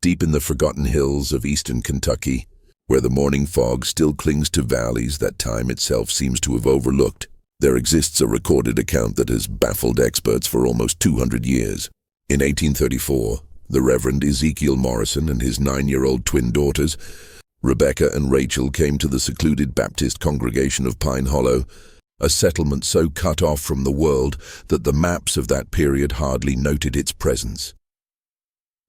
Deep in the forgotten hills of eastern Kentucky, where the morning fog still clings to valleys that time itself seems to have overlooked, there exists a recorded account that has baffled experts for almost 200 years. In 1834, the Reverend Ezekiel Morrison and his 9-year-old twin daughters, Rebecca and Rachel, came to the secluded Baptist congregation of Pine Hollow, a settlement so cut off from the world that the maps of that period hardly noted its presence.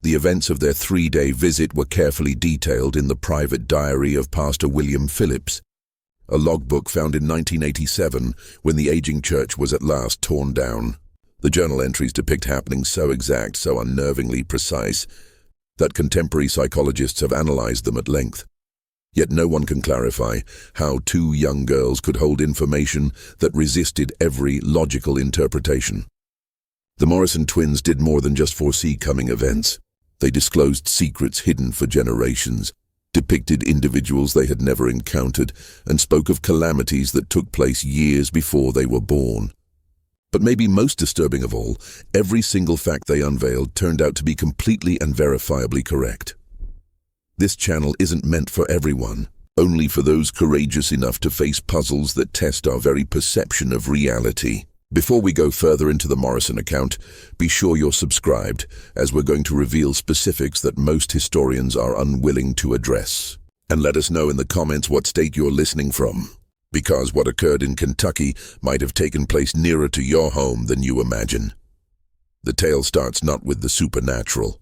The events of their 3-day visit were carefully detailed in the private diary of Pastor William Phillips, a logbook found in 1987 when the aging church was at last torn down. The journal entries depict happenings so exact, so unnervingly precise, that contemporary psychologists have analyzed them at length. Yet no one can clarify how 2 young girls could hold information that resisted every logical interpretation. The Morrison twins did more than just foresee coming events. They disclosed secrets hidden for generations, depicted individuals they had never encountered, and spoke of calamities that took place years before they were born. But maybe most disturbing of all, every single fact they unveiled turned out to be completely and verifiably correct. This channel isn't meant for everyone, only for those courageous enough to face puzzles that test our very perception of reality. Before we go further into the Morrison account, be sure you're subscribed, as we're going to reveal specifics that most historians are unwilling to address. And let us know in the comments what state you're listening from, because what occurred in Kentucky might have taken place nearer to your home than you imagine. The tale starts not with the supernatural,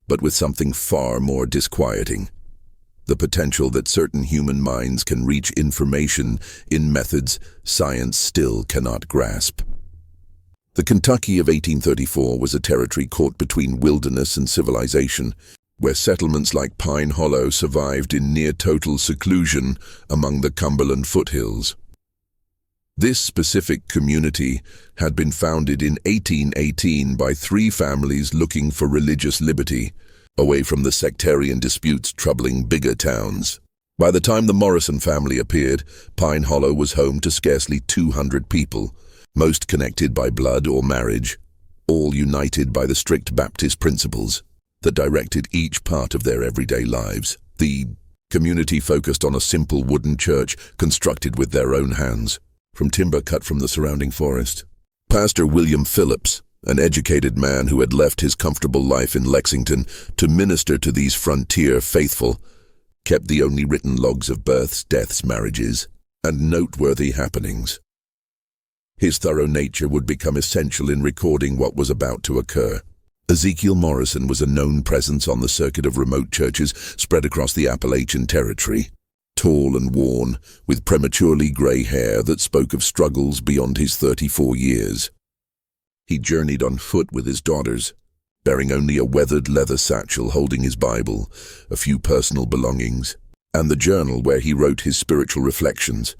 but with something far more disquieting: the potential that certain human minds can reach information in methods science still cannot grasp. The Kentucky of 1834 was a territory caught between wilderness and civilization, where settlements like Pine Hollow survived in near-total seclusion among the Cumberland foothills. This specific community had been founded in 1818 by 3 families looking for religious liberty, away from the sectarian disputes troubling bigger towns. By the time the Morrison family appeared, Pine Hollow was home to scarcely 200 people, most connected by blood or marriage, all united by the strict Baptist principles that directed each part of their everyday lives. The community focused on a simple wooden church constructed with their own hands, from timber cut from the surrounding forest. Pastor William Phillips, an educated man who had left his comfortable life in Lexington to minister to these frontier faithful, kept the only written logs of births, deaths, marriages, and noteworthy happenings. His thorough nature would become essential in recording what was about to occur. Ezekiel Morrison was a known presence on the circuit of remote churches spread across the Appalachian territory. Tall and worn, with prematurely gray hair that spoke of struggles beyond his 34 years. He journeyed on foot with his daughters, bearing only a weathered leather satchel holding his Bible, a few personal belongings, and the journal where he wrote his spiritual reflections.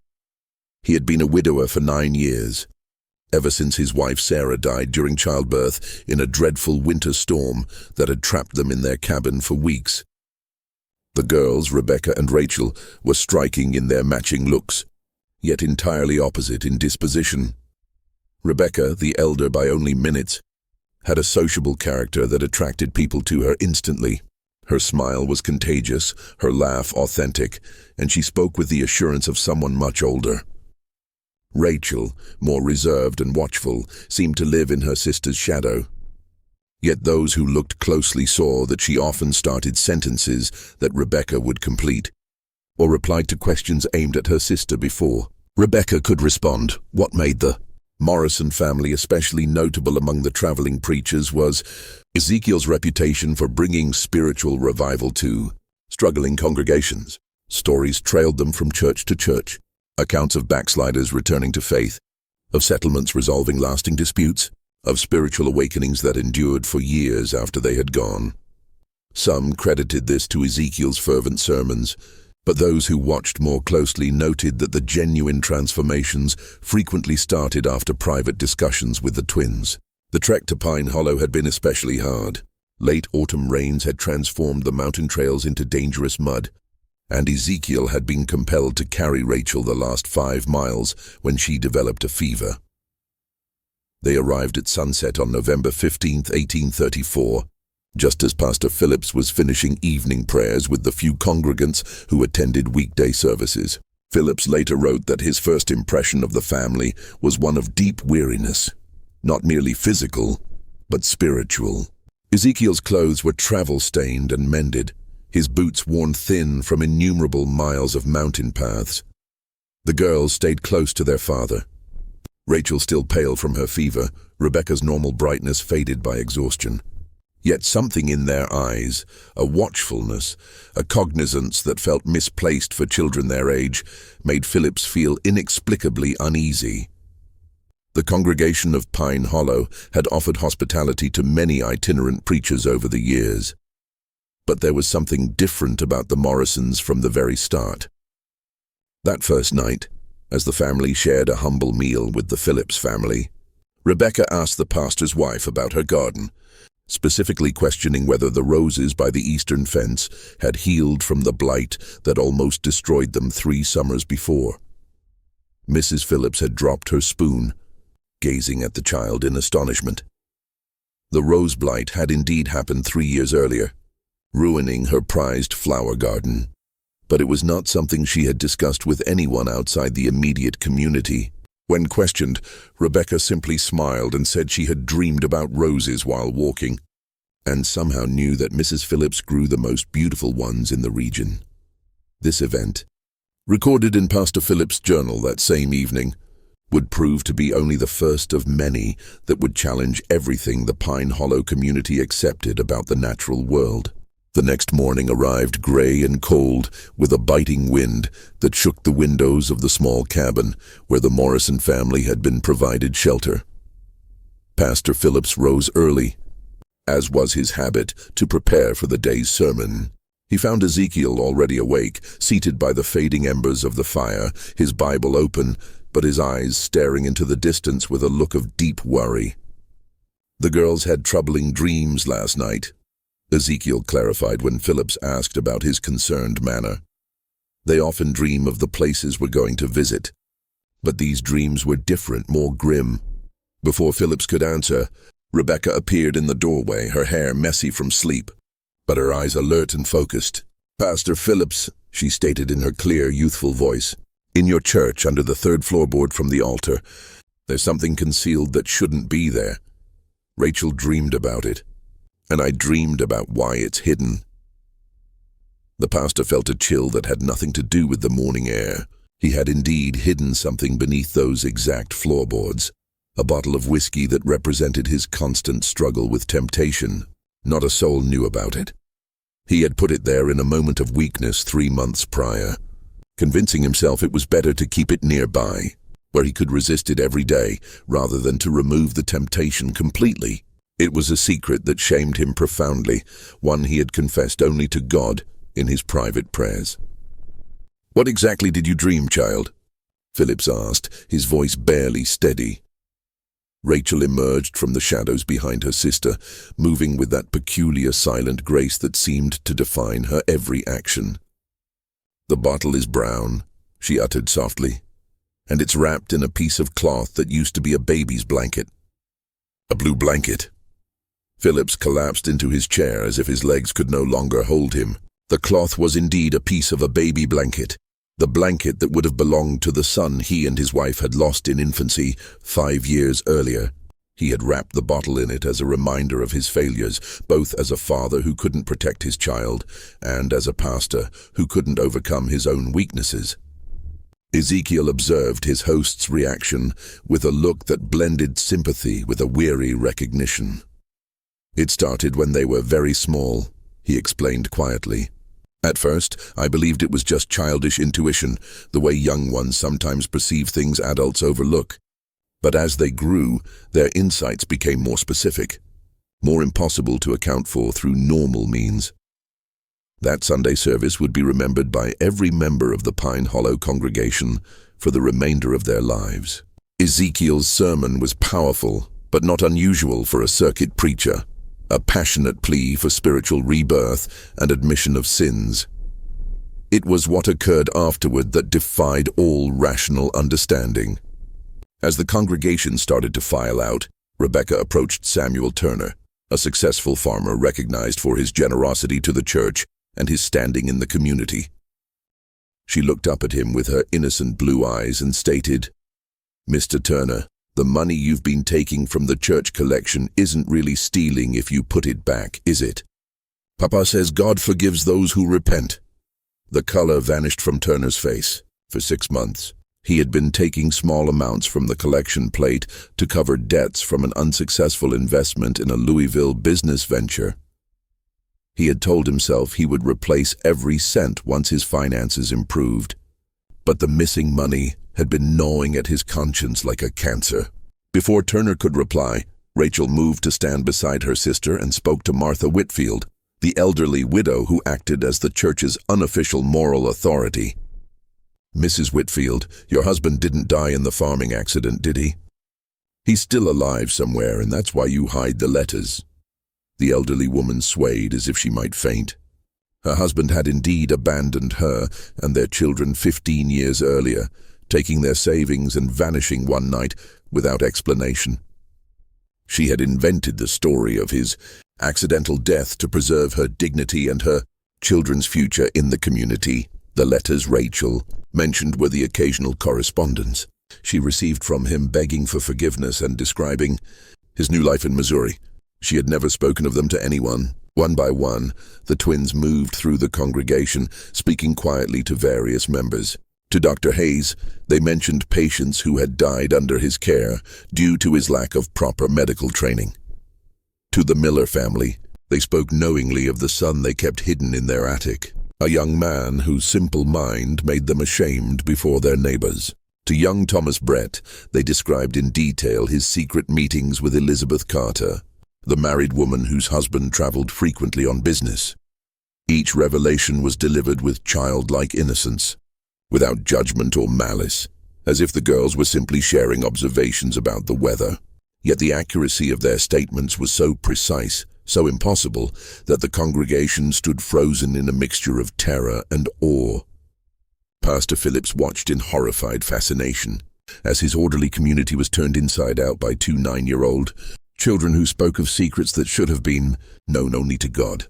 He had been a widower for 9 years, ever since his wife Sarah died during childbirth in a dreadful winter storm that had trapped them in their cabin for weeks. The girls, Rebecca and Rachel, were striking in their matching looks, yet entirely opposite in disposition. Rebecca, the elder by only minutes, had a sociable character that attracted people to her instantly. Her smile was contagious, her laugh authentic, and she spoke with the assurance of someone much older. Rachel, more reserved and watchful, seemed to live in her sister's shadow. Yet those who looked closely saw that she often started sentences that Rebecca would complete, or replied to questions aimed at her sister before Rebecca could respond. What made the Morrison family especially notable among the traveling preachers was Ezekiel's reputation for bringing spiritual revival to struggling congregations. Stories trailed them from church to church, accounts of backsliders returning to faith, of settlements resolving lasting disputes, of spiritual awakenings that endured for years after they had gone. Some credited this to Ezekiel's fervent sermons, but those who watched more closely noted that the genuine transformations frequently started after private discussions with the twins. The trek to Pine Hollow had been especially hard. Late autumn rains had transformed the mountain trails into dangerous mud, and Ezekiel had been compelled to carry Rachel the last 5 miles when she developed a fever. They arrived at sunset on November 15, 1834, just as Pastor Phillips was finishing evening prayers with the few congregants who attended weekday services. Phillips later wrote that his first impression of the family was one of deep weariness, not merely physical, but spiritual. Ezekiel's clothes were travel-stained and mended, his boots worn thin from innumerable miles of mountain paths. The girls stayed close to their father. Rachel still pale from her fever, Rebecca's normal brightness faded by exhaustion. Yet something in their eyes, a watchfulness, a cognizance that felt misplaced for children their age, made Phillips feel inexplicably uneasy. The congregation of Pine Hollow had offered hospitality to many itinerant preachers over the years. But there was something different about the Morrisons from the very start. That first night, as the family shared a humble meal with the Phillips family, Rebecca asked the pastor's wife about her garden, specifically questioning whether the roses by the eastern fence had healed from the blight that almost destroyed them 3 summers before. Mrs. Phillips had dropped her spoon, gazing at the child in astonishment. The rose blight had indeed happened 3 years earlier, ruining her prized flower garden. But it was not something she had discussed with anyone outside the immediate community. When questioned, Rebecca simply smiled and said she had dreamed about roses while walking, and somehow knew that Mrs. Phillips grew the most beautiful ones in the region. This event, recorded in Pastor Phillips' journal that same evening, would prove to be only the first of many that would challenge everything the Pine Hollow community accepted about the natural world. The next morning arrived gray and cold, with a biting wind that shook the windows of the small cabin where the Morrison family had been provided shelter. Pastor Phillips rose early, as was his habit, to prepare for the day's sermon. He found Ezekiel already awake, seated by the fading embers of the fire, his Bible open, but his eyes staring into the distance with a look of deep worry. "The girls had troubling dreams last night," Ezekiel clarified when Phillips asked about his concerned manner. "They often dream of the places we're going to visit, but these dreams were different, more grim." Before Phillips could answer, Rebecca appeared in the doorway, her hair messy from sleep, but her eyes alert and focused. "Pastor Phillips," she stated in her clear, youthful voice, "in your church under the 3rd floorboard from the altar, there's something concealed that shouldn't be there. Rachel dreamed about it, and I dreamed about why it's hidden." The pastor felt a chill that had nothing to do with the morning air. He had indeed hidden something beneath those exact floorboards, a bottle of whiskey that represented his constant struggle with temptation. Not a soul knew about it. He had put it there in a moment of weakness 3 months prior, convincing himself it was better to keep it nearby, where he could resist it every day, rather than to remove the temptation completely. It was a secret that shamed him profoundly, one he had confessed only to God in his private prayers. "What exactly did you dream, child?" Phillips asked, his voice barely steady. Rachel emerged from the shadows behind her sister, moving with that peculiar silent grace that seemed to define her every action. "The bottle is brown," she uttered softly, "and it's wrapped in a piece of cloth that used to be a baby's blanket." "A blue blanket?" Phillips collapsed into his chair as if his legs could no longer hold him. The cloth was indeed a piece of a baby blanket, the blanket that would have belonged to the son he and his wife had lost in infancy 5 years earlier. He had wrapped the bottle in it as a reminder of his failures, both as a father who couldn't protect his child, and as a pastor who couldn't overcome his own weaknesses. Ezekiel observed his host's reaction with a look that blended sympathy with a weary recognition. "It started when they were very small," he explained quietly. "At first, I believed it was just childish intuition, the way young ones sometimes perceive things adults overlook. But as they grew, their insights became more specific, more impossible to account for through normal means." That Sunday service would be remembered by every member of the Pine Hollow congregation for the remainder of their lives. Ezekiel's sermon was powerful, but not unusual for a circuit preacher. A passionate plea for spiritual rebirth and admission of sins. It was what occurred afterward that defied all rational understanding. As the congregation started to file out, Rebecca approached Samuel Turner, a successful farmer recognized for his generosity to the church and his standing in the community. She looked up at him with her innocent blue eyes and stated, "Mr. Turner, the money you've been taking from the church collection isn't really stealing if you put it back, is it? Papa says God forgives those who repent." The color vanished from Turner's face. For 6 months, he had been taking small amounts from the collection plate to cover debts from an unsuccessful investment in a Louisville business venture. He had told himself he would replace every cent once his finances improved. But the missing money had been gnawing at his conscience like a cancer. Before Turner could reply, Rachel moved to stand beside her sister and spoke to Martha Whitfield, the elderly widow who acted as the church's unofficial moral authority. "Mrs. Whitfield, your husband didn't die in the farming accident, did he? He's still alive somewhere, and that's why you hide the letters." The elderly woman swayed as if she might faint. Her husband had indeed abandoned her and their children 15 years earlier, taking their savings and vanishing one night without explanation. She had invented the story of his accidental death to preserve her dignity and her children's future in the community. The letters Rachel mentioned were the occasional correspondence she received from him begging for forgiveness and describing his new life in Missouri. She had never spoken of them to anyone. One by one, the twins moved through the congregation, speaking quietly to various members. To Dr. Hayes, they mentioned patients who had died under his care due to his lack of proper medical training. To the Miller family, they spoke knowingly of the son they kept hidden in their attic, a young man whose simple mind made them ashamed before their neighbors. To young Thomas Brett, they described in detail his secret meetings with Elizabeth Carter, the married woman whose husband traveled frequently on business. Each revelation was delivered with childlike innocence, without judgment or malice, as if the girls were simply sharing observations about the weather. Yet the accuracy of their statements was so precise, so impossible, that the congregation stood frozen in a mixture of terror and awe. Pastor Phillips watched in horrified fascination as his orderly community was turned inside out by 2 9-year-old children who spoke of secrets that should have been known only to God.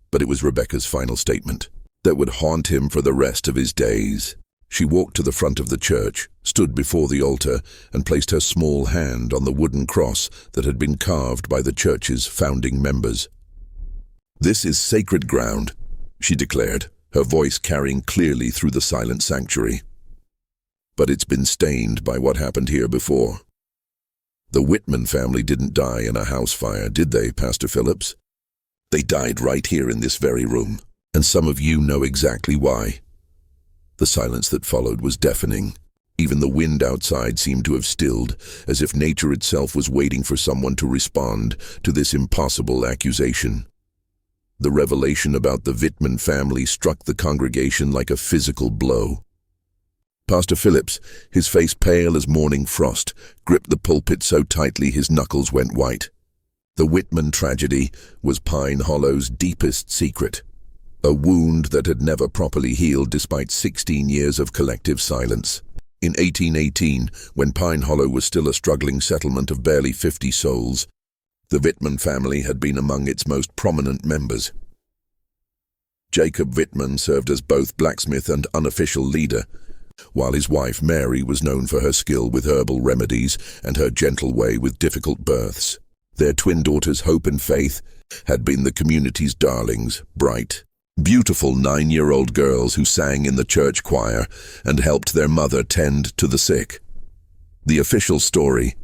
But it was Rebecca's final statement that would haunt him for the rest of his days. She walked to the front of the church, stood before the altar, and placed her small hand on the wooden cross that had been carved by the church's founding members. "This is sacred ground," she declared, her voice carrying clearly through the silent sanctuary. "But it's been stained by what happened here before. The Whitman family didn't die in a house fire, did they, Pastor Phillips? They died right here in this very room, and some of you know exactly why." The silence that followed was deafening. Even the wind outside seemed to have stilled, as if nature itself was waiting for someone to respond to this impossible accusation. The revelation about the Whitman family struck the congregation like a physical blow. Pastor Phillips, his face pale as morning frost, gripped the pulpit so tightly his knuckles went white. The Whitman tragedy was Pine Hollow's deepest secret, a wound that had never properly healed despite 16 years of collective silence. In 1818, when Pine Hollow was still a struggling settlement of barely 50 souls, the Whitman family had been among its most prominent members. Jacob Whitman served as both blacksmith and unofficial leader, while his wife Mary was known for her skill with herbal remedies and her gentle way with difficult births. Their twin daughters Hope and Faith had been the community's darlings, bright, beautiful 9-year-old girls who sang in the church choir and helped their mother tend to the sick. The official story,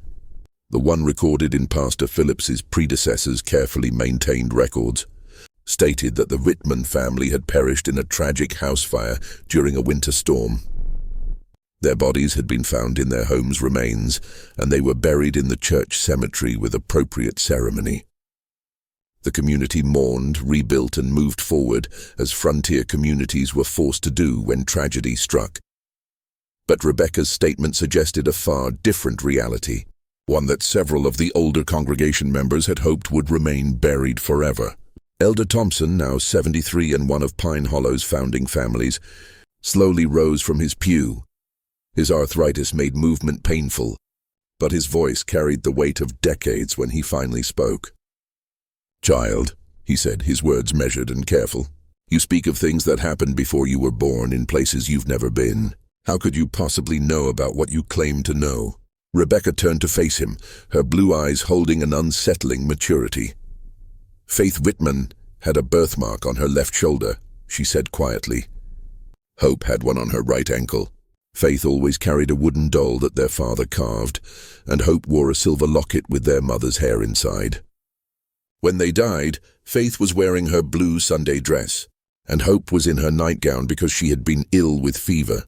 the one recorded in Pastor Phillips's predecessor's carefully maintained records, stated that the Whitman family had perished in a tragic house fire during a winter storm. Their bodies had been found in their home's remains, and they were buried in the church cemetery with appropriate ceremony. The community mourned, rebuilt, and moved forward as frontier communities were forced to do when tragedy struck. But Rebecca's statement suggested a far different reality, one that several of the older congregation members had hoped would remain buried forever. Elder Thompson, now 73 and one of Pine Hollow's founding families, slowly rose from his pew. His arthritis made movement painful, but his voice carried the weight of decades when he finally spoke. "Child," he said, his words measured and careful. "You speak of things that happened before you were born in places you've never been. How could you possibly know about what you claim to know?" Rebecca turned to face him, her blue eyes holding an unsettling maturity. "Faith Whitman had a birthmark on her left shoulder," she said quietly. Hope had one on her right ankle. Faith always carried a wooden doll that their father carved, and Hope wore a silver locket with their mother's hair inside. When they died, Faith was wearing her blue Sunday dress, and Hope was in her nightgown because she had been ill with fever.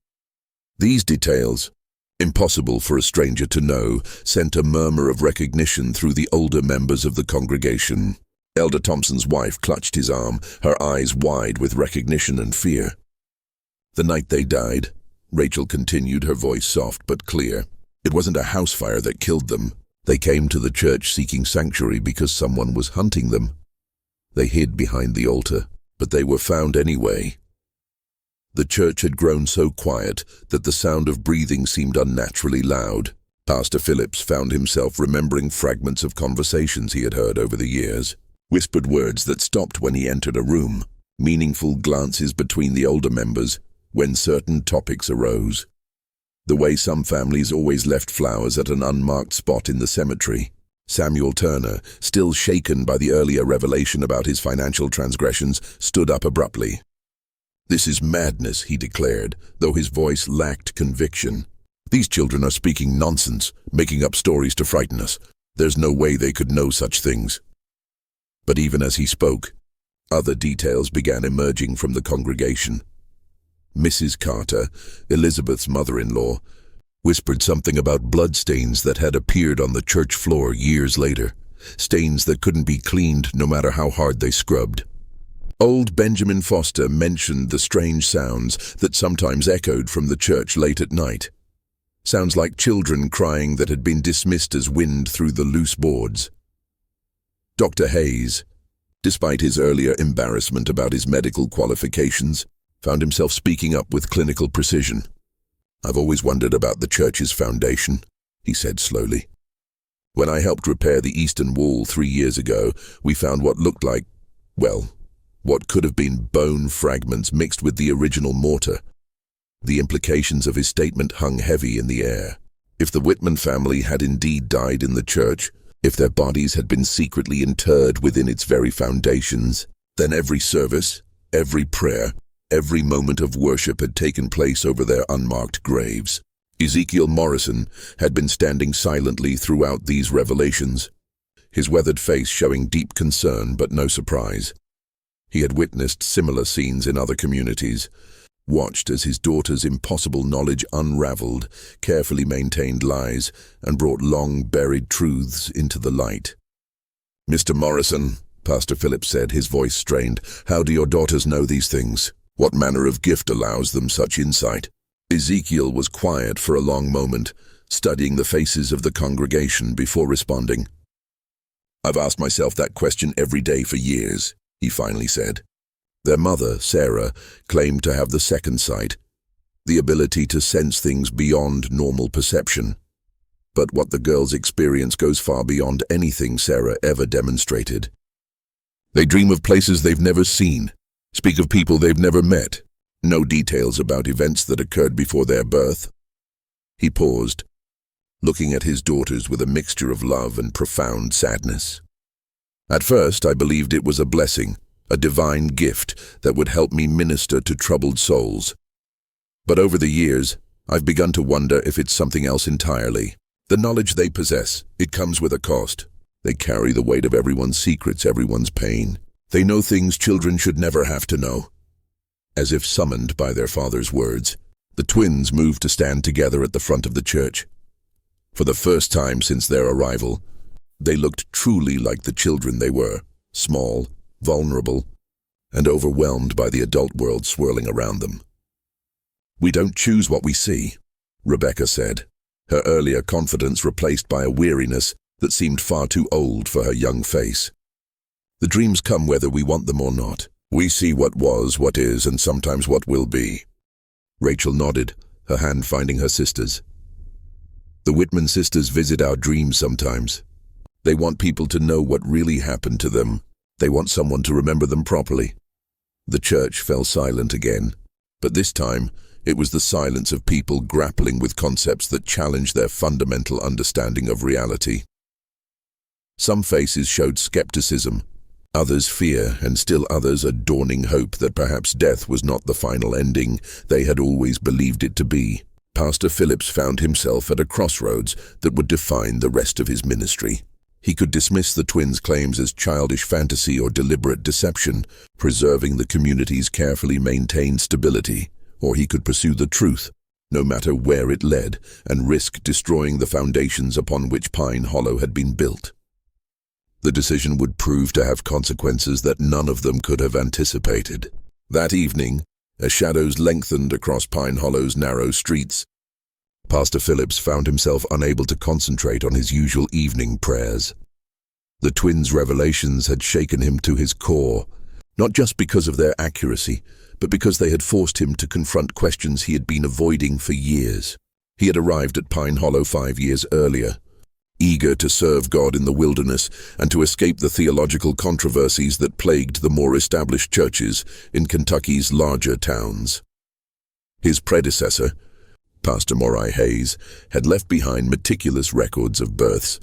These details, impossible for a stranger to know, sent a murmur of recognition through the older members of the congregation. Elder Thompson's wife clutched his arm, her eyes wide with recognition and fear. "The night they died," Rachel continued, her voice soft but clear, "it wasn't a house fire that killed them. They came to the church seeking sanctuary because someone was hunting them. They hid behind the altar, but they were found anyway." The church had grown so quiet that the sound of breathing seemed unnaturally loud. Pastor Phillips found himself remembering fragments of conversations he had heard over the years, whispered words that stopped when he entered a room, meaningful glances between the older members when certain topics arose. The way some families always left flowers at an unmarked spot in the cemetery. Samuel Turner, still shaken by the earlier revelation about his financial transgressions, stood up abruptly. "This is madness," he declared, though his voice lacked conviction. "These children are speaking nonsense, making up stories to frighten us. There's no way they could know such things." But even as he spoke, other details began emerging from the congregation. Mrs. Carter, Elizabeth's mother-in-law, whispered something about bloodstains that had appeared on the church floor years later, stains that couldn't be cleaned no matter how hard they scrubbed. Old Benjamin Foster mentioned the strange sounds that sometimes echoed from the church late at night. Sounds like children crying that had been dismissed as wind through the loose boards. Dr. Hayes, despite his earlier embarrassment about his medical qualifications, found himself speaking up with clinical precision. "I've always wondered about the church's foundation," he said slowly. "When I helped repair the eastern wall 3 years ago, we found what looked like, well, what could have been bone fragments mixed with the original mortar. The implications of his statement hung heavy in the air. If the Whitman family had indeed died in the church, if their bodies had been secretly interred within its very foundations, then every service, every prayer, every moment of worship had taken place over their unmarked graves. Ezekiel Morrison had been standing silently throughout these revelations, his weathered face showing deep concern but no surprise. He had witnessed similar scenes in other communities, watched as his daughter's impossible knowledge unraveled carefully maintained lies and brought long-buried truths into the light. "Mr. Morrison," Pastor Phillips said, his voice strained, "how do your daughters know these things? What manner of gift allows them such insight?" Ezekiel was quiet for a long moment, studying the faces of the congregation before responding. "I've asked myself that question every day for years," he finally said. Their mother, Sarah, claimed to have the second sight, the ability to sense things beyond normal perception. But what the girls experience goes far beyond anything Sarah ever demonstrated. They dream of places they've never seen, speak of people they've never met, no details about events that occurred before their birth. He paused, looking at his daughters with a mixture of love and profound sadness. "At first, I believed it was a blessing, a divine gift that would help me minister to troubled souls. But over the years, I've begun to wonder if it's something else entirely. The knowledge they possess, it comes with a cost. They carry the weight of everyone's secrets, everyone's pain. They know things children should never have to know." As if summoned by their father's words, the twins moved to stand together at the front of the church. For the first time since their arrival, they looked truly like the children they were, small, vulnerable, and overwhelmed by the adult world swirling around them. "We don't choose what we see," Rebecca said, her earlier confidence replaced by a weariness that seemed far too old for her young face. "The dreams come whether we want them or not. We see what was, what is, and sometimes what will be." Rachel nodded, her hand finding her sister's. "The Whitman sisters visit our dreams sometimes. They want people to know what really happened to them, They want someone to remember them properly. The church fell silent again, but this time it was the silence of people grappling with concepts that challenged their fundamental understanding of reality. Some faces showed skepticism, others fear, and still others a dawning hope that perhaps death was not the final ending they had always believed it to be. Pastor Phillips found himself at a crossroads that would define the rest of his ministry. He could dismiss the twins' claims as childish fantasy or deliberate deception, preserving the community's carefully maintained stability, or he could pursue the truth, no matter where it led, and risk destroying the foundations upon which Pine Hollow had been built. The decision would prove to have consequences that none of them could have anticipated. That evening, as shadows lengthened across Pine Hollow's narrow streets, Pastor Phillips found himself unable to concentrate on his usual evening prayers. The twins' revelations had shaken him to his core, not just because of their accuracy, but because they had forced him to confront questions he had been avoiding for years. He had arrived at Pine Hollow 5 years earlier, eager to serve God in the wilderness and to escape the theological controversies that plagued the more established churches in Kentucky's larger towns. His predecessor, Pastor Moriah Hayes, had left behind meticulous records of births,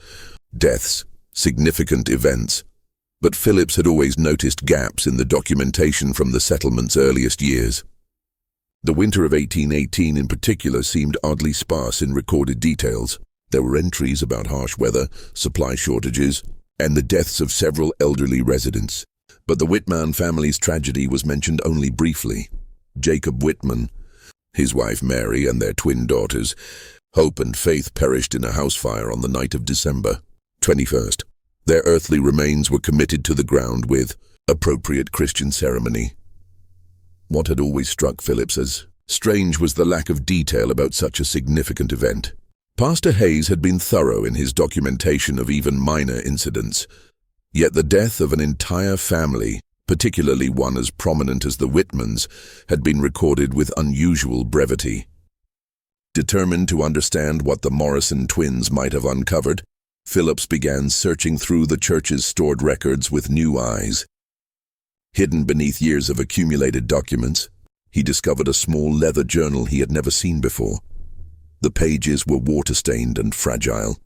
deaths, significant events, but Phillips had always noticed gaps in the documentation from the settlement's earliest years. The winter of 1818 in particular seemed oddly sparse in recorded details. There were entries about harsh weather, supply shortages, and the deaths of several elderly residents. But the Whitman family's tragedy was mentioned only briefly. Jacob Whitman, his wife Mary, and their twin daughters, Hope and Faith, perished in a house fire on the night of December 21st. Their earthly remains were committed to the ground with appropriate Christian ceremony. What had always struck Phillips as strange was the lack of detail about such a significant event. Pastor Hayes had been thorough in his documentation of even minor incidents, yet the death of an entire family, particularly one as prominent as the Whitmans, had been recorded with unusual brevity. Determined to understand what the Morrison twins might have uncovered, Phillips began searching through the church's stored records with new eyes. Hidden beneath years of accumulated documents, he discovered a small leather journal he had never seen before. The pages were water-stained and fragile,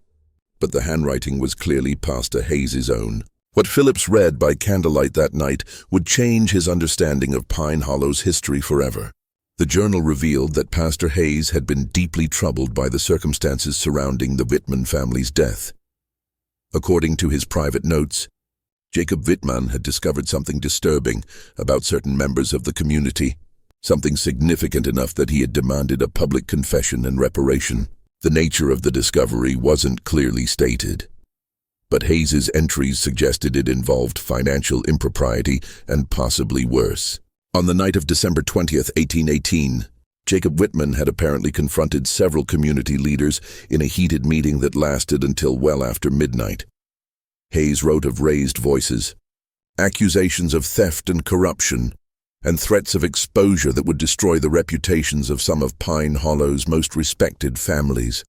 but the handwriting was clearly Pastor Hayes's own. What Phillips read by candlelight that night would change his understanding of Pine Hollow's history forever. The journal revealed that Pastor Hayes had been deeply troubled by the circumstances surrounding the Whitman family's death. According to his private notes, Jacob Whitman had discovered something disturbing about certain members of the community, something significant enough that he had demanded a public confession and reparation. The nature of the discovery wasn't clearly stated, but Hayes's entries suggested it involved financial impropriety and possibly worse. On the night of December 20th, 1818, Jacob Whitman had apparently confronted several community leaders in a heated meeting that lasted until well after midnight. Hayes wrote of raised voices, accusations of theft and corruption, and threats of exposure that would destroy the reputations of some of Pine Hollow's most respected families.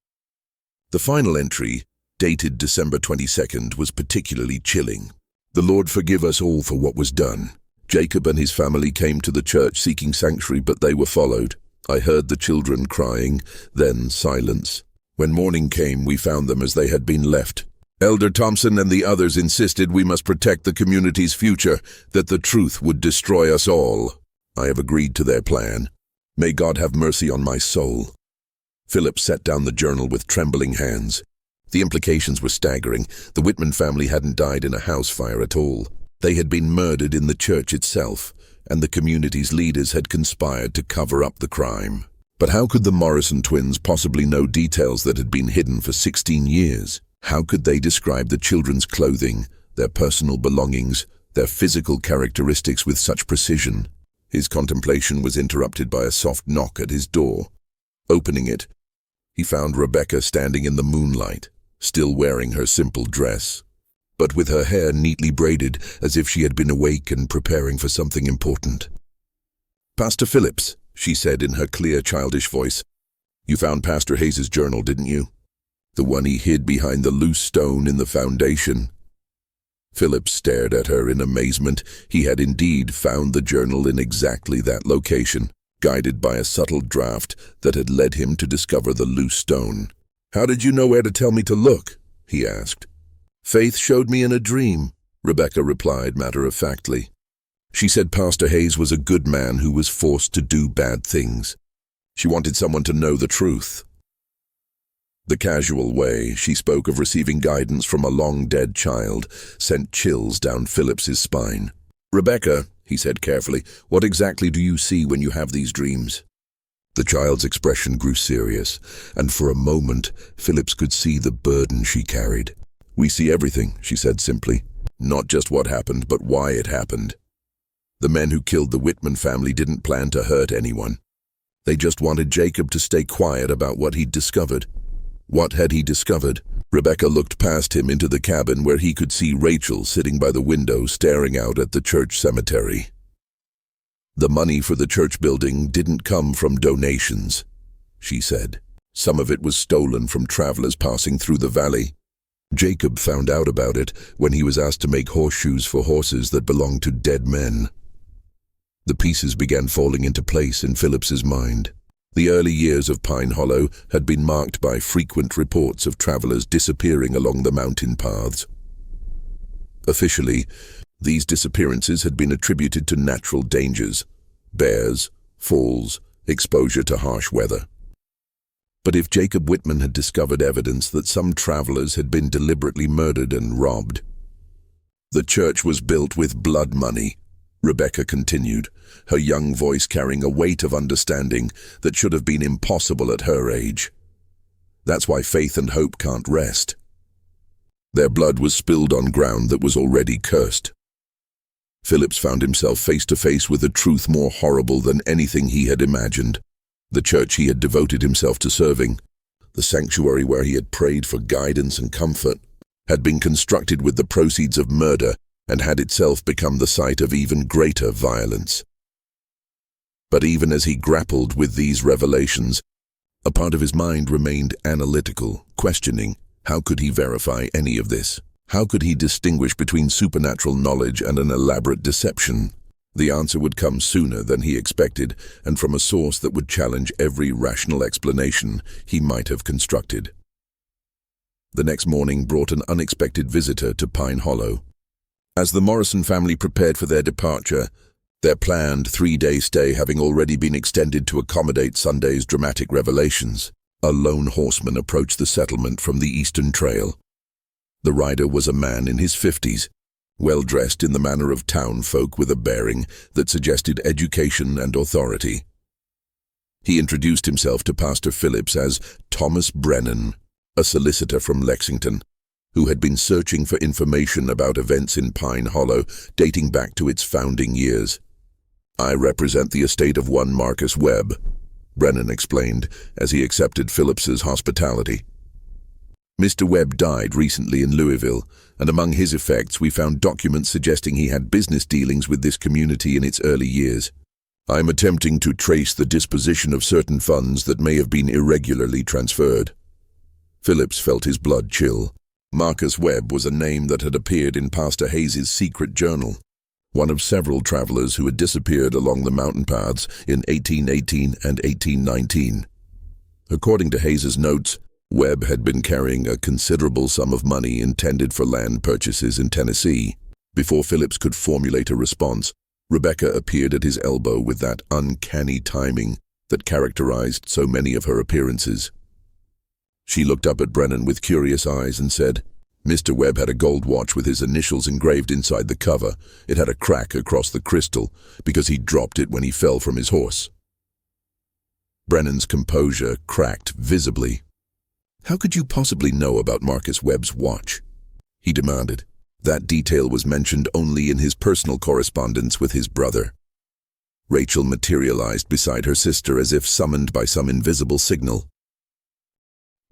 The final entry, dated December 22nd, was particularly chilling. The Lord forgive us all for what was done. Jacob and his family came to the church seeking sanctuary, but they were followed. I heard the children crying, then silence. When morning came, we found them as they had been left. Elder Thompson and the others insisted we must protect the community's future, that the truth would destroy us all. I have agreed to their plan. May God have mercy on my soul. Philip set down the journal with trembling hands. The implications were staggering. The Whitman family hadn't died in a house fire at all. They had been murdered in the church itself, and the community's leaders had conspired to cover up the crime. But how could the Morrison twins possibly know details that had been hidden for 16 years? How could they describe the children's clothing, their personal belongings, their physical characteristics with such precision? His contemplation was interrupted by a soft knock at his door. Opening it, he found Rebecca standing in the moonlight, still wearing her simple dress, but with her hair neatly braided as if she had been awake and preparing for something important. "Pastor Phillips," she said in her clear, childish voice, "you found Pastor Hayes's journal, didn't you? The one he hid behind the loose stone in the foundation." Philip stared at her in amazement. He had indeed found the journal in exactly that location, guided by a subtle draft that had led him to discover the loose stone. "How did you know where to tell me to look?" he asked. "Faith showed me in a dream," Rebecca replied matter-of-factly. She said Pastor Hayes was a good man who was forced to do bad things. She wanted someone to know the truth. The casual way she spoke of receiving guidance from a long-dead child sent chills down Philip's spine. "Rebecca," he said carefully, "what exactly do you see when you have these dreams?" The child's expression grew serious, and for a moment Phillips could see the burden she carried. "We see everything," she said simply. "Not just what happened, but why it happened. The men who killed the Whitman family didn't plan to hurt anyone. They just wanted Jacob to stay quiet about what he'd discovered." What had he discovered? Rebecca looked past him into the cabin where he could see Rachel sitting by the window staring out at the church cemetery. "The money for the church building didn't come from donations," she said. "Some of it was stolen from travelers passing through the valley. Jacob found out about it when he was asked to make horseshoes for horses that belonged to dead men." The pieces began falling into place in Phillips's mind. The early years of Pine Hollow had been marked by frequent reports of travelers disappearing along the mountain paths. Officially, these disappearances had been attributed to natural dangers: bears, falls, exposure to harsh weather. But if Jacob Whitman had discovered evidence that some travelers had been deliberately murdered and robbed? "The church was built with blood money," Rebecca continued, her young voice carrying a weight of understanding that should have been impossible at her age. "That's why faith and hope can't rest. Their blood was spilled on ground that was already cursed." Phillips found himself face to face with a truth more horrible than anything he had imagined. The church he had devoted himself to serving, the sanctuary where he had prayed for guidance and comfort, had been constructed with the proceeds of murder and had itself become the site of even greater violence. But even as he grappled with these revelations, a part of his mind remained analytical, questioning how could he verify any of this? How could he distinguish between supernatural knowledge and an elaborate deception? The answer would come sooner than he expected, and from a source that would challenge every rational explanation he might have constructed. The next morning brought an unexpected visitor to Pine Hollow. As the Morrison family prepared for their departure, their planned 3-day stay having already been extended to accommodate Sunday's dramatic revelations, a lone horseman approached the settlement from the Eastern Trail. The rider was a man in his 50s, well-dressed in the manner of town folk with a bearing that suggested education and authority. He introduced himself to Pastor Phillips as Thomas Brennan, a solicitor from Lexington, who had been searching for information about events in Pine Hollow dating back to its founding years. "I represent the estate of one Marcus Webb," Brennan explained as he accepted Phillips's hospitality. "Mr. Webb died recently in Louisville, and among his effects we found documents suggesting he had business dealings with this community in its early years. I'm attempting to trace the disposition of certain funds that may have been irregularly transferred." Phillips felt his blood chill. Marcus Webb was a name that had appeared in Pastor Hayes's secret journal, one of several travelers who had disappeared along the mountain paths in 1818 and 1819. According to Hayes's notes, Webb had been carrying a considerable sum of money intended for land purchases in Tennessee. Before Phillips could formulate a response, Rebecca appeared at his elbow with that uncanny timing that characterized so many of her appearances. She looked up at Brennan with curious eyes and said, "Mr. Webb had a gold watch with his initials engraved inside the cover. It had a crack across the crystal because he dropped it when he fell from his horse." Brennan's composure cracked visibly. "How could you possibly know about Marcus Webb's watch?" he demanded. "That detail was mentioned only in his personal correspondence with his brother." Rachel materialized beside her sister as if summoned by some invisible signal.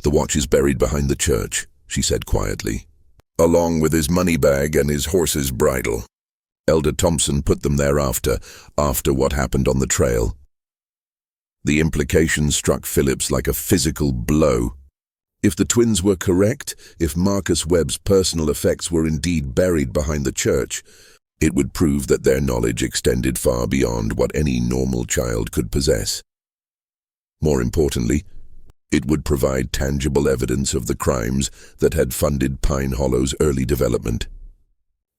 "The watch is buried behind the church," she said quietly, "along with his money bag and his horse's bridle. Elder Thompson put them there after what happened on the trail." The implication struck Phillips like a physical blow. If the twins were correct, if Marcus Webb's personal effects were indeed buried behind the church, it would prove that their knowledge extended far beyond what any normal child could possess. More importantly, it would provide tangible evidence of the crimes that had funded Pine Hollow's early development.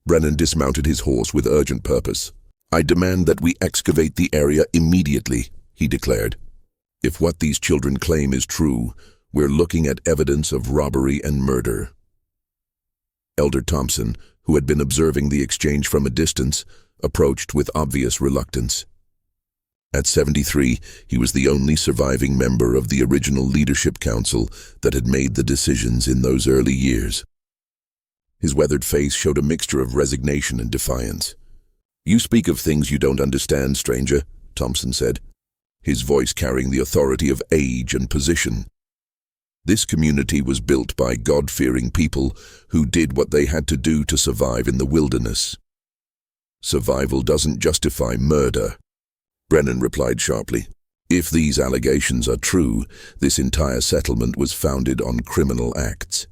Brennan dismounted his horse with urgent purpose. "I demand that we excavate the area immediately," he declared. "If what these children claim is true, we're looking at evidence of robbery and murder." Elder Thompson, who had been observing the exchange from a distance, approached with obvious reluctance. At 73, he was the only surviving member of the original leadership council that had made the decisions in those early years. His weathered face showed a mixture of resignation and defiance. "You speak of things you don't understand, stranger," Thompson said, his voice carrying the authority of age and position. "This community was built by God-fearing people who did what they had to do to survive in the wilderness. Survival doesn't justify murder," Brennan replied sharply. "If these allegations are true, this entire settlement was founded on criminal acts."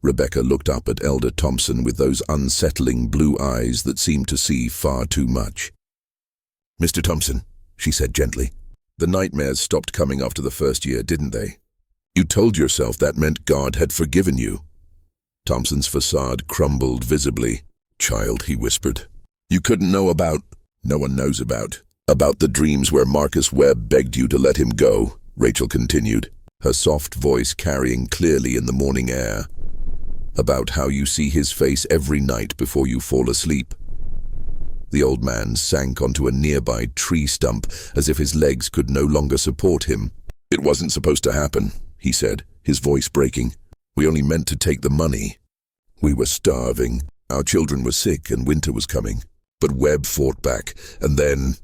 Rebecca looked up at Elder Thompson with those unsettling blue eyes that seemed to see far too much. "Mr. Thompson," she said gently, "the nightmares stopped coming after the first year, didn't they? You told yourself that meant God had forgiven you." Thompson's facade crumbled visibly. "Child," he whispered, "you couldn't know about, no one knows about the dreams where Marcus Webb begged you to let him go," Rachel continued, her soft voice carrying clearly in the morning air. "About how you see his face every night before you fall asleep." The old man sank onto a nearby tree stump as if his legs could no longer support him. "It wasn't supposed to happen," he said, his voice breaking. "We only meant to take the money. We were starving. Our children were sick and winter was coming. But Webb fought back, and then—"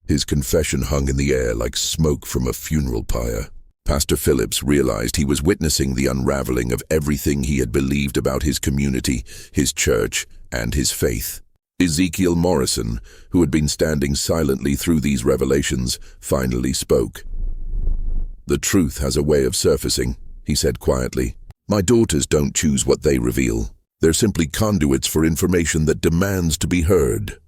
His confession hung in the air like smoke from a funeral pyre. Pastor Phillips realized he was witnessing the unraveling of everything he had believed about his community, his church, and his faith. Ezekiel Morrison, who had been standing silently through these revelations, finally spoke. "The truth has a way of surfacing," he said quietly. "My daughters don't choose what they reveal. They're simply conduits for information that demands to be heard."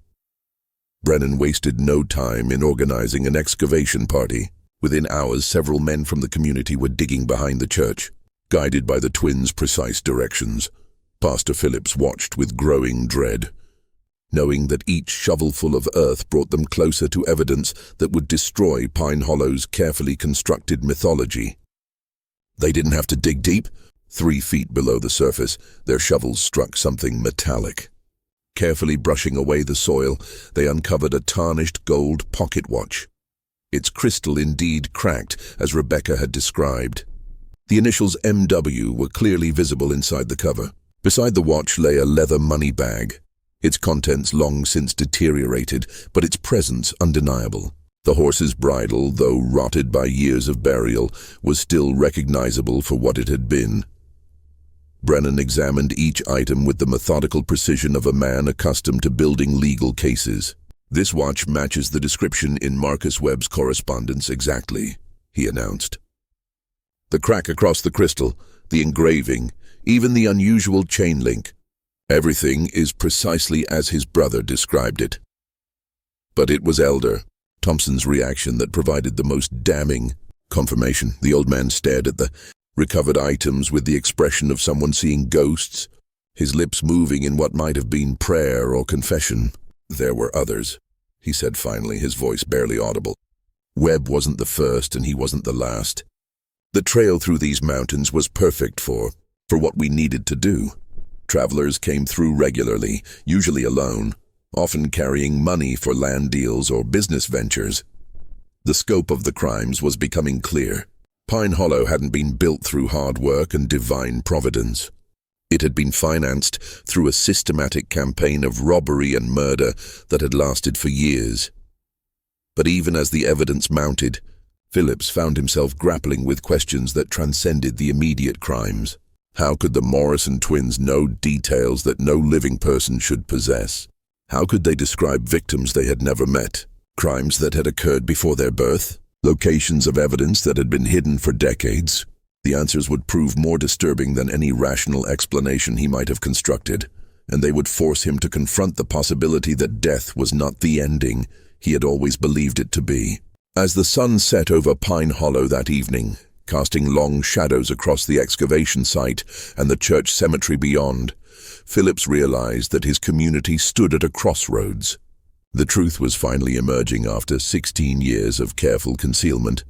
Brennan wasted no time in organizing an excavation party. Within hours, several men from the community were digging behind the church. Guided by the twins' precise directions, Pastor Phillips watched with growing dread, knowing that each shovelful of earth brought them closer to evidence that would destroy Pine Hollow's carefully constructed mythology. They didn't have to dig deep. 3 feet below the surface, their shovels struck something metallic. Carefully brushing away the soil, they uncovered a tarnished gold pocket watch. Its crystal indeed cracked, as Rebecca had described. The initials MW were clearly visible inside the cover. Beside the watch lay a leather money bag, its contents long since deteriorated, but its presence undeniable. The horse's bridle, though rotted by years of burial, was still recognizable for what it had been. Brennan examined each item with the methodical precision of a man accustomed to building legal cases. "This watch matches the description in Marcus Webb's correspondence exactly," he announced. "The crack across the crystal, the engraving, even the unusual chain link. Everything is precisely as his brother described it." But it was Elder Thompson's reaction that provided the most damning confirmation. The old man stared at the recovered items with the expression of someone seeing ghosts, his lips moving in what might have been prayer or confession. "There were others," he said finally, his voice barely audible. "Webb wasn't the first and he wasn't the last. The trail through these mountains was perfect for what we needed to do. Travelers came through regularly, usually alone, often carrying money for land deals or business ventures. The scope of the crimes was becoming clear. Pine Hollow hadn't been built through hard work and divine providence. It had been financed through a systematic campaign of robbery and murder that had lasted for years. But even as the evidence mounted, Phillips found himself grappling with questions that transcended the immediate crimes. How could the Morrison twins know details that no living person should possess? How could they describe victims they had never met, crimes that had occurred before their birth, locations of evidence that had been hidden for decades? The answers would prove more disturbing than any rational explanation he might have constructed, and they would force him to confront the possibility that death was not the ending he had always believed it to be. As the sun set over Pine Hollow that evening, casting long shadows across the excavation site and the church cemetery beyond, Phillips realized that his community stood at a crossroads. The truth was finally emerging after 16 years of careful concealment.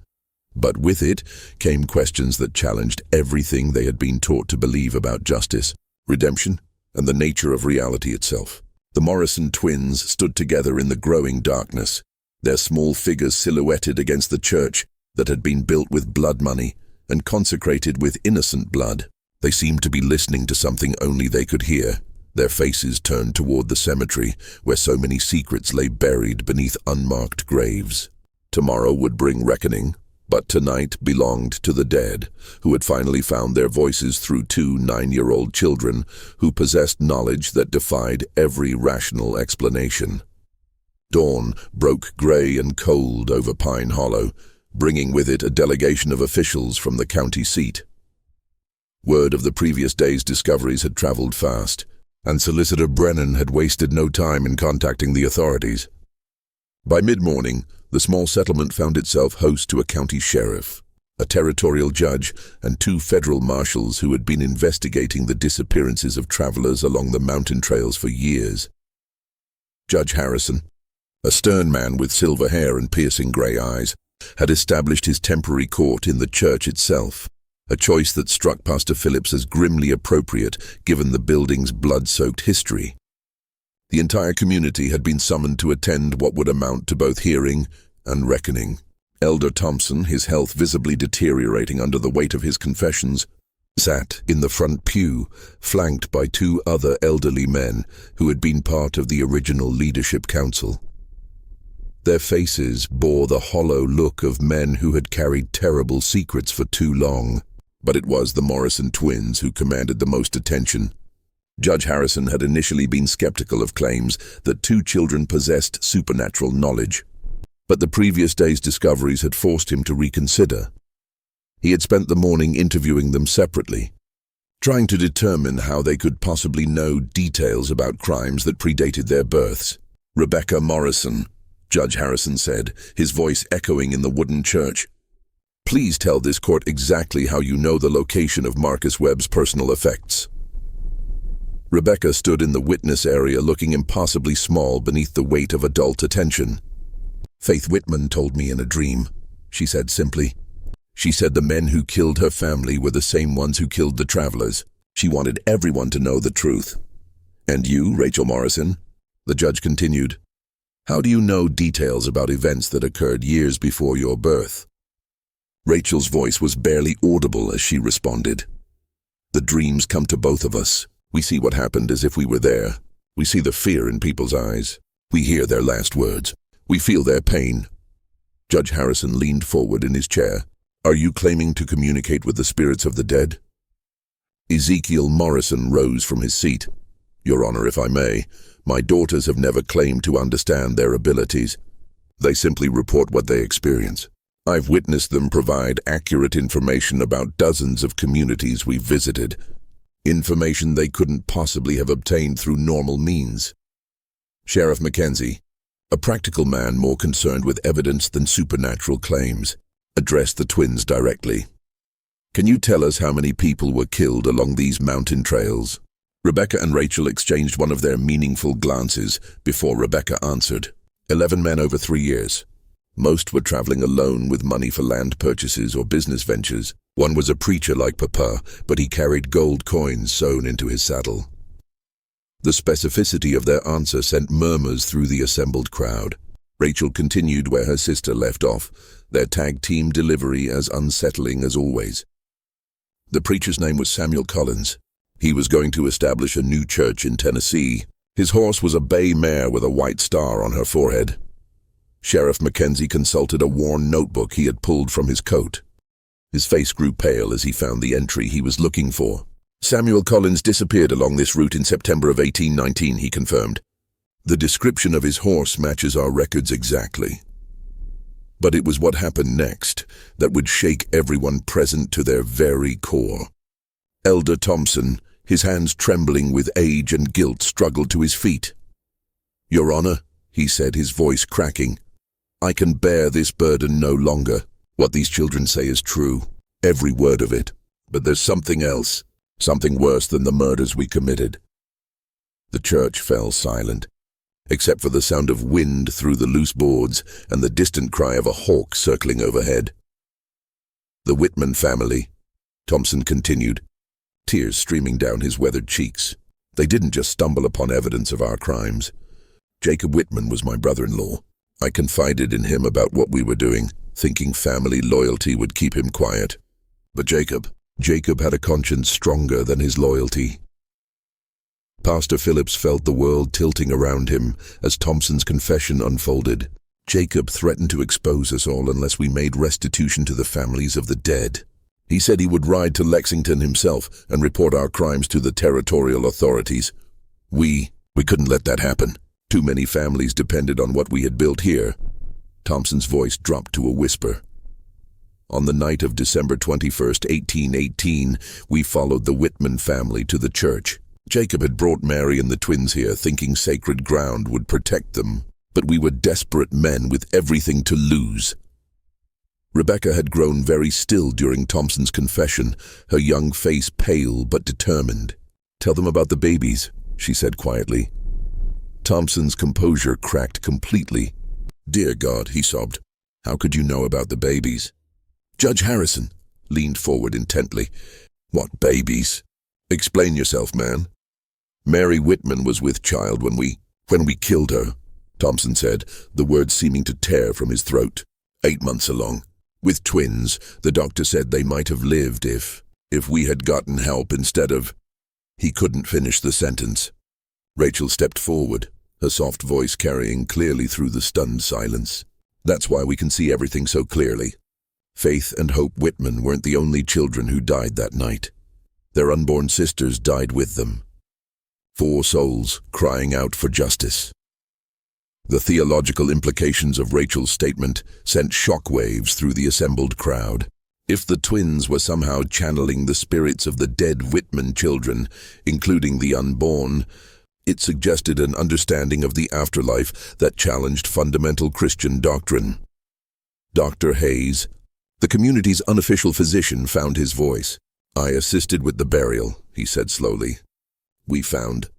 But with it came questions that challenged everything they had been taught to believe about justice, redemption, and the nature of reality itself. The Morrison twins stood together in the growing darkness, their small figures silhouetted against the church that had been built with blood money and consecrated with innocent blood. They seemed to be listening to something only they could hear, their faces turned toward the cemetery where so many secrets lay buried beneath unmarked graves. Tomorrow would bring reckoning, but tonight belonged to the dead, who had finally found their voices through 2 9-year-old children who possessed knowledge that defied every rational explanation. Dawn broke gray and cold over Pine Hollow, bringing with it a delegation of officials from the county seat. Word of the previous day's discoveries had traveled fast, and Solicitor Brennan had wasted no time in contacting the authorities. By mid-morning, the small settlement found itself host to a county sheriff, a territorial judge, and 2 federal marshals who had been investigating the disappearances of travelers along the mountain trails for years. Judge Harrison, a stern man with silver hair and piercing gray eyes, had established his temporary court in the church itself, a choice that struck Pastor Phillips as grimly appropriate given the building's blood-soaked history. The entire community had been summoned to attend what would amount to both hearing and reckoning. Elder Thompson, his health visibly deteriorating under the weight of his confessions, sat in the front pew, flanked by 2 other elderly men who had been part of the original leadership council. Their faces bore the hollow look of men who had carried terrible secrets for too long, but it was the Morrison twins who commanded the most attention. Judge Harrison had initially been skeptical of claims that 2 children possessed supernatural knowledge, but the previous day's discoveries had forced him to reconsider. He had spent the morning interviewing them separately, trying to determine how they could possibly know details about crimes that predated their births. "Rebecca Morrison," Judge Harrison said, his voice echoing in the wooden church. "Please tell this court exactly how you know the location of Marcus Webb's personal effects." Rebecca stood in the witness area looking impossibly small beneath the weight of adult attention. "Faith Whitman told me in a dream," she said simply. "She said the men who killed her family were the same ones who killed the travelers. She wanted everyone to know the truth." "And you, Rachel Morrison?" the judge continued. "How do you know details about events that occurred years before your birth?" Rachel's voice was barely audible as she responded. "The dreams come to both of us. We see what happened as if we were there. We see the fear in people's eyes. We hear their last words. We feel their pain." Judge Harrison leaned forward in his chair. "Are you claiming to communicate with the spirits of the dead?" Ezekiel Morrison rose from his seat. "Your Honor, if I may, my daughters have never claimed to understand their abilities. They simply report what they experience. I've witnessed them provide accurate information about dozens of communities we've visited. Information they couldn't possibly have obtained through normal means." Sheriff Mackenzie, a practical man more concerned with evidence than supernatural claims, addressed the twins directly. "Can you tell us how many people were killed along these mountain trails?" Rebecca and Rachel exchanged one of their meaningful glances before Rebecca answered. 11 men over 3 years. Most were traveling alone with money for land purchases or business ventures. One was a preacher like Papa, but he carried gold coins sewn into his saddle. The specificity of their answer sent murmurs through the assembled crowd. Rachel continued where her sister left off, their tag team delivery as unsettling as always. The preacher's name was Samuel Collins. He was going to establish a new church in Tennessee. His horse was a bay mare with a white star on her forehead. Sheriff Mackenzie consulted a worn notebook he had pulled from his coat. His face grew pale as he found the entry he was looking for. "Samuel Collins disappeared along this route in September of 1819, he confirmed. The description of his horse matches our records exactly." But it was what happened next that would shake everyone present to their very core. Elder Thompson, his hands trembling with age and guilt, struggled to his feet. "Your Honor," he said, his voice cracking, "I can bear this burden no longer. What these children say is true, every word of it. But there's something else, something worse than the murders we committed." The church fell silent, except for the sound of wind through the loose boards and the distant cry of a hawk circling overhead. "The Whitman family," Thompson continued, tears streaming down his weathered cheeks. "They didn't just stumble upon evidence of our crimes. Jacob Whitman was my brother-in-law. I confided in him about what we were doing, thinking family loyalty would keep him quiet. But Jacob had a conscience stronger than his loyalty." Pastor Phillips felt the world tilting around him as Thompson's confession unfolded. Jacob threatened to expose us all unless we made restitution to the families of the dead. He said he would ride to Lexington himself and report our crimes to the territorial authorities. We couldn't let that happen. Too many families depended on what we had built here. Thompson's voice dropped to a whisper. On the night of December 21st, 1818, we followed the Whitman family to the church. Jacob had brought Mary and the twins here, thinking sacred ground would protect them, but we were desperate men with everything to lose. Rebecca had grown very still during Thompson's confession, her young face pale but determined. "Tell them about the babies," she said quietly. Thompson's composure cracked completely. "Dear God," he sobbed, "how could you know about the babies?" Judge Harrison leaned forward intently. "What babies? Explain yourself, man." "Mary Whitman was with child when we killed her," Thompson said, the words seeming to tear from his throat. 8 months along. With twins, the doctor said they might have lived if we had gotten help instead of—" He couldn't finish the sentence. Rachel stepped forward, her soft voice carrying clearly through the stunned silence. "That's why we can see everything so clearly. Faith and Hope Whitman weren't the only children who died that night. Their unborn sisters died with them. 4 souls crying out for justice." The theological implications of Rachel's statement sent shockwaves through the assembled crowd. If the twins were somehow channeling the spirits of the dead Whitman children, including the unborn, it suggested an understanding of the afterlife that challenged fundamental Christian doctrine. Dr. Hayes, the community's unofficial physician, found his voice. "I assisted with the burial," he said slowly. We found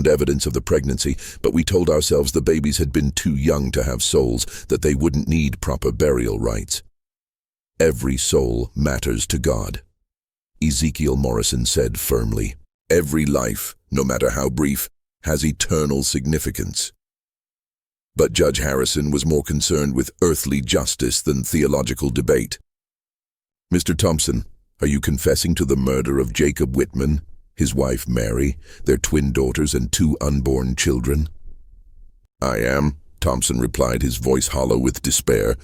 evidence of the pregnancy, but we told ourselves the babies had been too young to have souls, that they wouldn't need proper burial rites. Every soul matters to God, Ezekiel Morrison said firmly. Every life, no matter how brief, has eternal significance. But Judge Harrison was more concerned with earthly justice than theological debate. "Mr. Thompson, are you confessing to the murder of Jacob Whitman, his wife Mary, their twin daughters and 2 unborn children?" "I am," Thompson replied, his voice hollow with despair.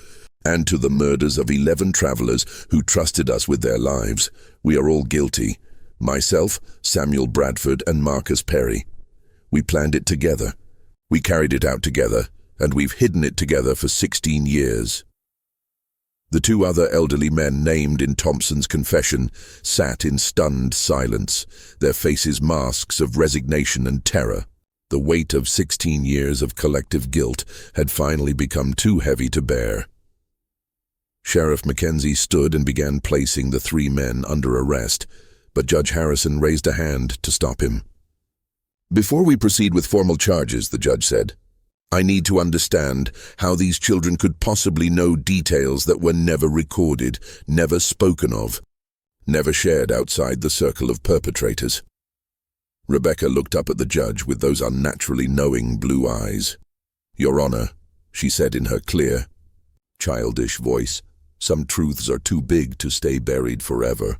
"And to the murders of 11 travelers who trusted us with their lives. We are all guilty. Myself, Samuel Bradford, and Marcus Perry. We planned it together. We carried it out together, and we've hidden it together for 16 years. The 2 other elderly men named in Thompson's confession sat in stunned silence, their faces masks of resignation and terror. The weight of 16 years of collective guilt had finally become too heavy to bear. Sheriff Mackenzie stood and began placing the 3 men under arrest, but Judge Harrison raised a hand to stop him. "Before we proceed with formal charges," the judge said, "I need to understand how these children could possibly know details that were never recorded, never spoken of, never shared outside the circle of perpetrators." Rebecca looked up at the judge with those unnaturally knowing blue eyes. "Your Honor," she said in her clear, childish voice, "some truths are too big to stay buried forever.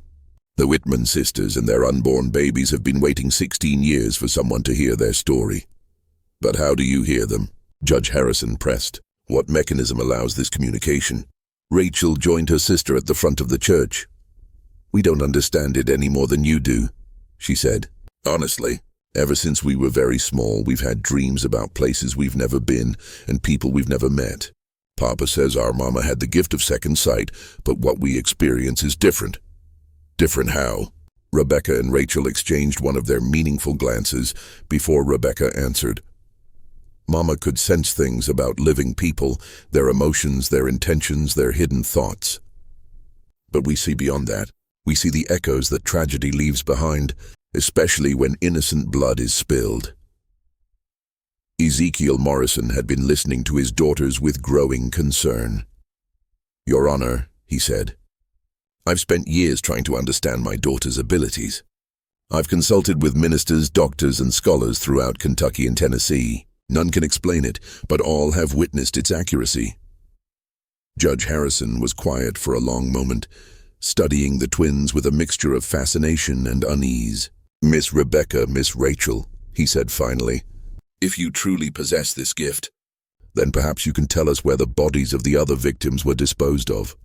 The Whitman sisters and their unborn babies have been waiting 16 years for someone to hear their story." "But how do you hear them?" Judge Harrison pressed. "What mechanism allows this communication?" "Rachel joined her sister at the front of the church." "We don't understand it any more than you do," she said. "Honestly, ever since we were very small, we've had dreams about places we've never been and people we've never met. Papa says our mama had the gift of second sight, but what we experience is different. Different how? Rebecca and Rachel exchanged one of their meaningful glances before Rebecca answered. Mama could sense things about living people, their emotions, their intentions, their hidden thoughts. But we see beyond that. We see the echoes that tragedy leaves behind, especially when innocent blood is spilled. Ezekiel Morrison had been listening to his daughters with growing concern. "Your Honor," he said, "I've spent years trying to understand my daughter's abilities. I've consulted with ministers, doctors, and scholars throughout Kentucky and Tennessee. None can explain it, but all have witnessed its accuracy." Judge Harrison was quiet for a long moment, studying the twins with a mixture of fascination and unease. "Miss Rebecca, Miss Rachel," he said finally, "if you truly possess this gift, then perhaps you can tell us where the bodies of the other victims were disposed of."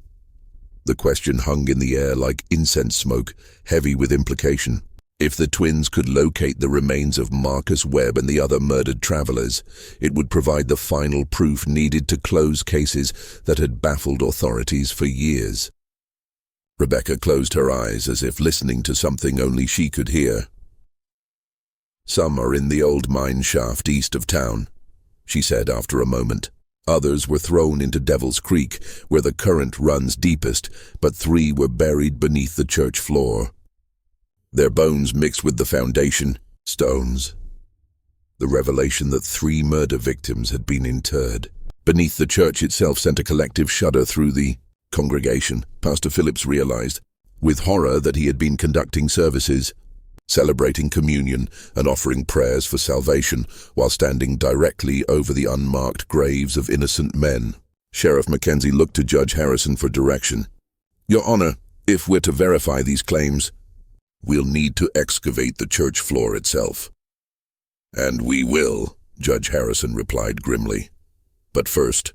The question hung in the air like incense smoke, heavy with implication. If the twins could locate the remains of Marcus Webb and the other murdered travelers, it would provide the final proof needed to close cases that had baffled authorities for years. Rebecca closed her eyes as if listening to something only she could hear. "Some are in the old mine shaft east of town," she said after a moment. "Others were thrown into Devil's Creek, where the current runs deepest, but 3 were buried beneath the church floor. Their bones mixed with the foundation stones." The revelation that 3 murder victims had been interred beneath the church itself sent a collective shudder through the congregation. Pastor Phillips realized, with horror, that he had been conducting services, celebrating communion and offering prayers for salvation, while standing directly over the unmarked graves of innocent men. Sheriff Mackenzie looked to Judge Harrison for direction. "Your Honor, if we're to verify these claims, we'll need to excavate the church floor itself." "And we will," Judge Harrison replied grimly. "But first,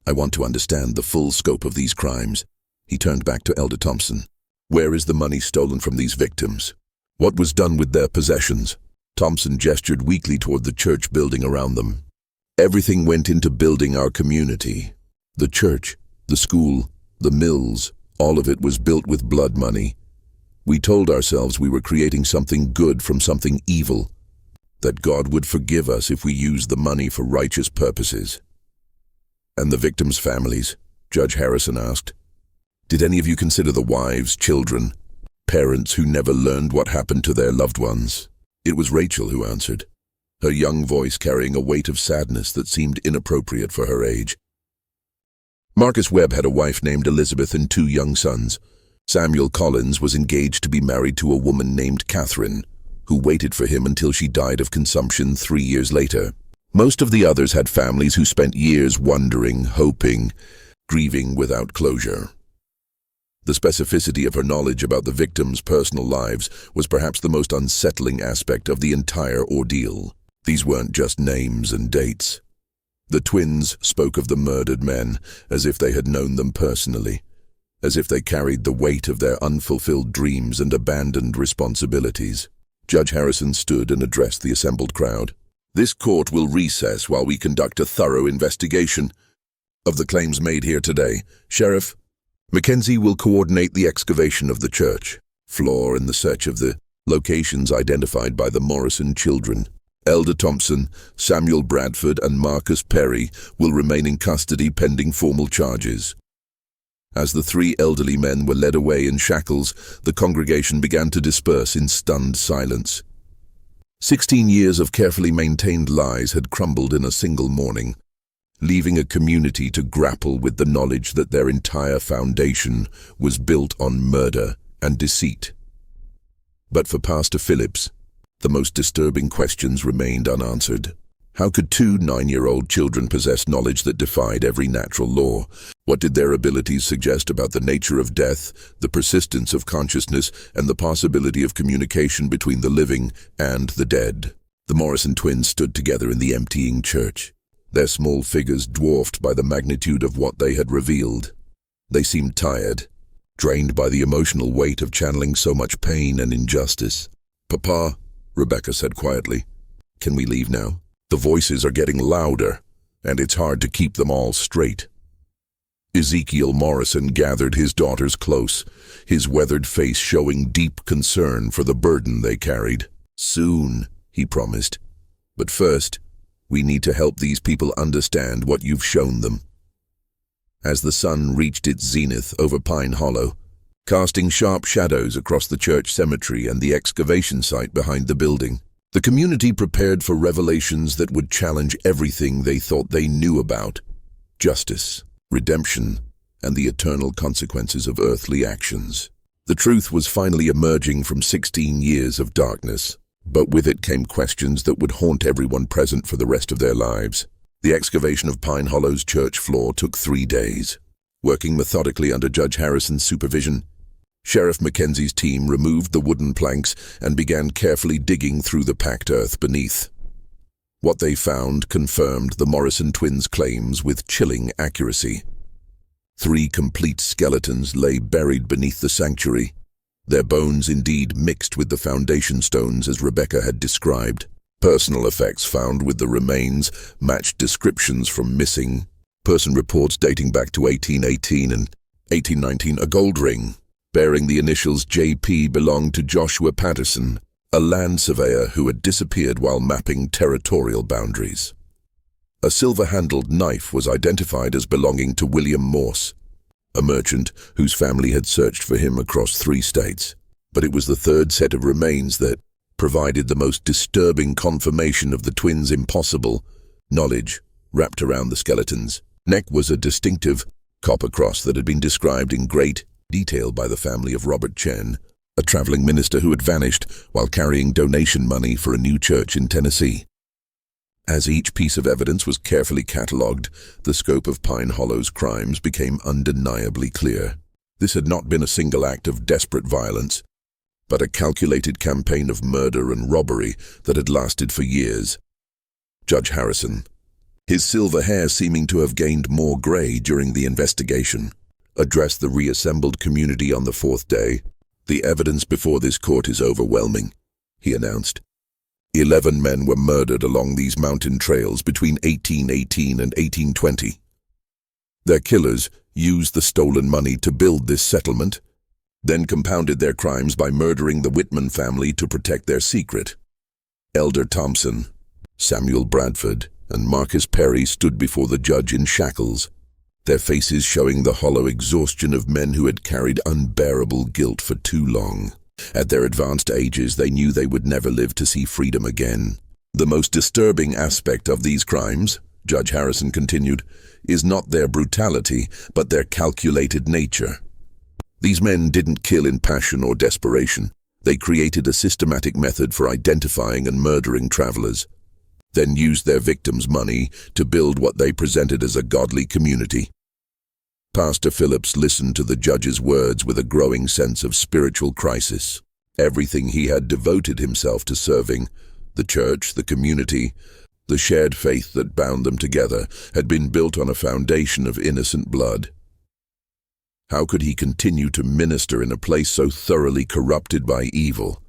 I want to understand the full scope of these crimes." He turned back to Elder Thompson. "Where is the money stolen from these victims? What was done with their possessions?" Thompson gestured weakly toward the church building around them. "Everything went into building our community. The church, the school, the mills, all of it was built with blood money. We told ourselves we were creating something good from something evil, that God would forgive us if we used the money for righteous purposes." "And the victims' families?" Judge Harrison asked. "Did any of you consider the wives, children, parents who never learned what happened to their loved ones?" It was Rachel who answered, her young voice carrying a weight of sadness that seemed inappropriate for her age. "Marcus Webb had a wife named Elizabeth and 2 young sons. Samuel Collins was engaged to be married to a woman named Catherine, who waited for him until she died of consumption 3 years later. Most of the others had families who spent years wondering, hoping, grieving without closure." The specificity of her knowledge about the victims' personal lives was perhaps the most unsettling aspect of the entire ordeal. These weren't just names and dates. The twins spoke of the murdered men as if they had known them personally, as if they carried the weight of their unfulfilled dreams and abandoned responsibilities. Judge Harrison stood and addressed the assembled crowd. "This court will recess while we conduct a thorough investigation of the claims made here today. Sheriff Mackenzie will coordinate the excavation of the church floor and the search of the locations identified by the Morrison children. Elder Thompson, Samuel Bradford, and Marcus Perry will remain in custody pending formal charges." As the 3 elderly men were led away in shackles, the congregation began to disperse in stunned silence. 16 years of carefully maintained lies had crumbled in a single morning, leaving a community to grapple with the knowledge that their entire foundation was built on murder and deceit. But for Pastor Phillips, the most disturbing questions remained unanswered. How could 2 9-year-old children possess knowledge that defied every natural law? What did their abilities suggest about the nature of death, the persistence of consciousness, and the possibility of communication between the living and the dead? The Morrison twins stood together in the emptying church, their small figures dwarfed by the magnitude of what they had revealed. They seemed tired, drained by the emotional weight of channeling so much pain and injustice. "Papa," Rebecca said quietly, "can we leave now? The voices are getting louder, and it's hard to keep them all straight." Ezekiel Morrison gathered his daughters close, his weathered face showing deep concern for the burden they carried. "Soon," he promised. "But first, we need to help these people understand what you've shown them." As the sun reached its zenith over Pine Hollow, casting sharp shadows across the church cemetery and the excavation site behind the building, the community prepared for revelations that would challenge everything they thought they knew about: justice, redemption, and the eternal consequences of earthly actions. The truth was finally emerging from 16 years of darkness, but with it came questions that would haunt everyone present for the rest of their lives. The excavation of Pine Hollow's church floor took 3 days. Working methodically under Judge Harrison's supervision, Sheriff Mackenzie's team removed the wooden planks and began carefully digging through the packed earth beneath. What they found confirmed the Morrison twins' claims with chilling accuracy. 3 complete skeletons lay buried beneath the sanctuary, their bones indeed mixed with the foundation stones as Rebecca had described. Personal effects found with the remains matched descriptions from missing person reports dating back to 1818 and 1819. A gold ring bearing the initials JP belonged to Joshua Patterson, a land surveyor who had disappeared while mapping territorial boundaries. A silver-handled knife was identified as belonging to William Morse, a merchant whose family had searched for him across 3 states. But it was the third set of remains that provided the most disturbing confirmation of the twins' impossible knowledge wrapped around the skeletons. Neck was a distinctive copper cross that had been described in great detail by the family of Robert Chen, a traveling minister who had vanished while carrying donation money for a new church in Tennessee. As each piece of evidence was carefully catalogued, the scope of Pine Hollow's crimes became undeniably clear. This had not been a single act of desperate violence, but a calculated campaign of murder and robbery that had lasted for years. Judge Harrison, his silver hair seeming to have gained more gray during the investigation, addressed the reassembled community on the 4th day. "The evidence before this court is overwhelming," he announced. 11 men were murdered along these mountain trails between 1818 and 1820. Their killers used the stolen money to build this settlement, then compounded their crimes by murdering the Whitman family to protect their secret. Elder Thompson, Samuel Bradford, and Marcus Perry stood before the judge in shackles, their faces showing the hollow exhaustion of men who had carried unbearable guilt for too long. At their advanced ages, they knew they would never live to see freedom again. "The most disturbing aspect of these crimes," Judge Harrison continued, "is not their brutality, but their calculated nature. These men didn't kill in passion or desperation. They created a systematic method for identifying and murdering travelers, then used their victims' money to build what they presented as a godly community." Pastor Phillips listened to the judge's words with a growing sense of spiritual crisis. Everything he had devoted himself to serving, the church, the community, the shared faith that bound them together, had been built on a foundation of innocent blood. How could he continue to minister in a place so thoroughly corrupted by evil?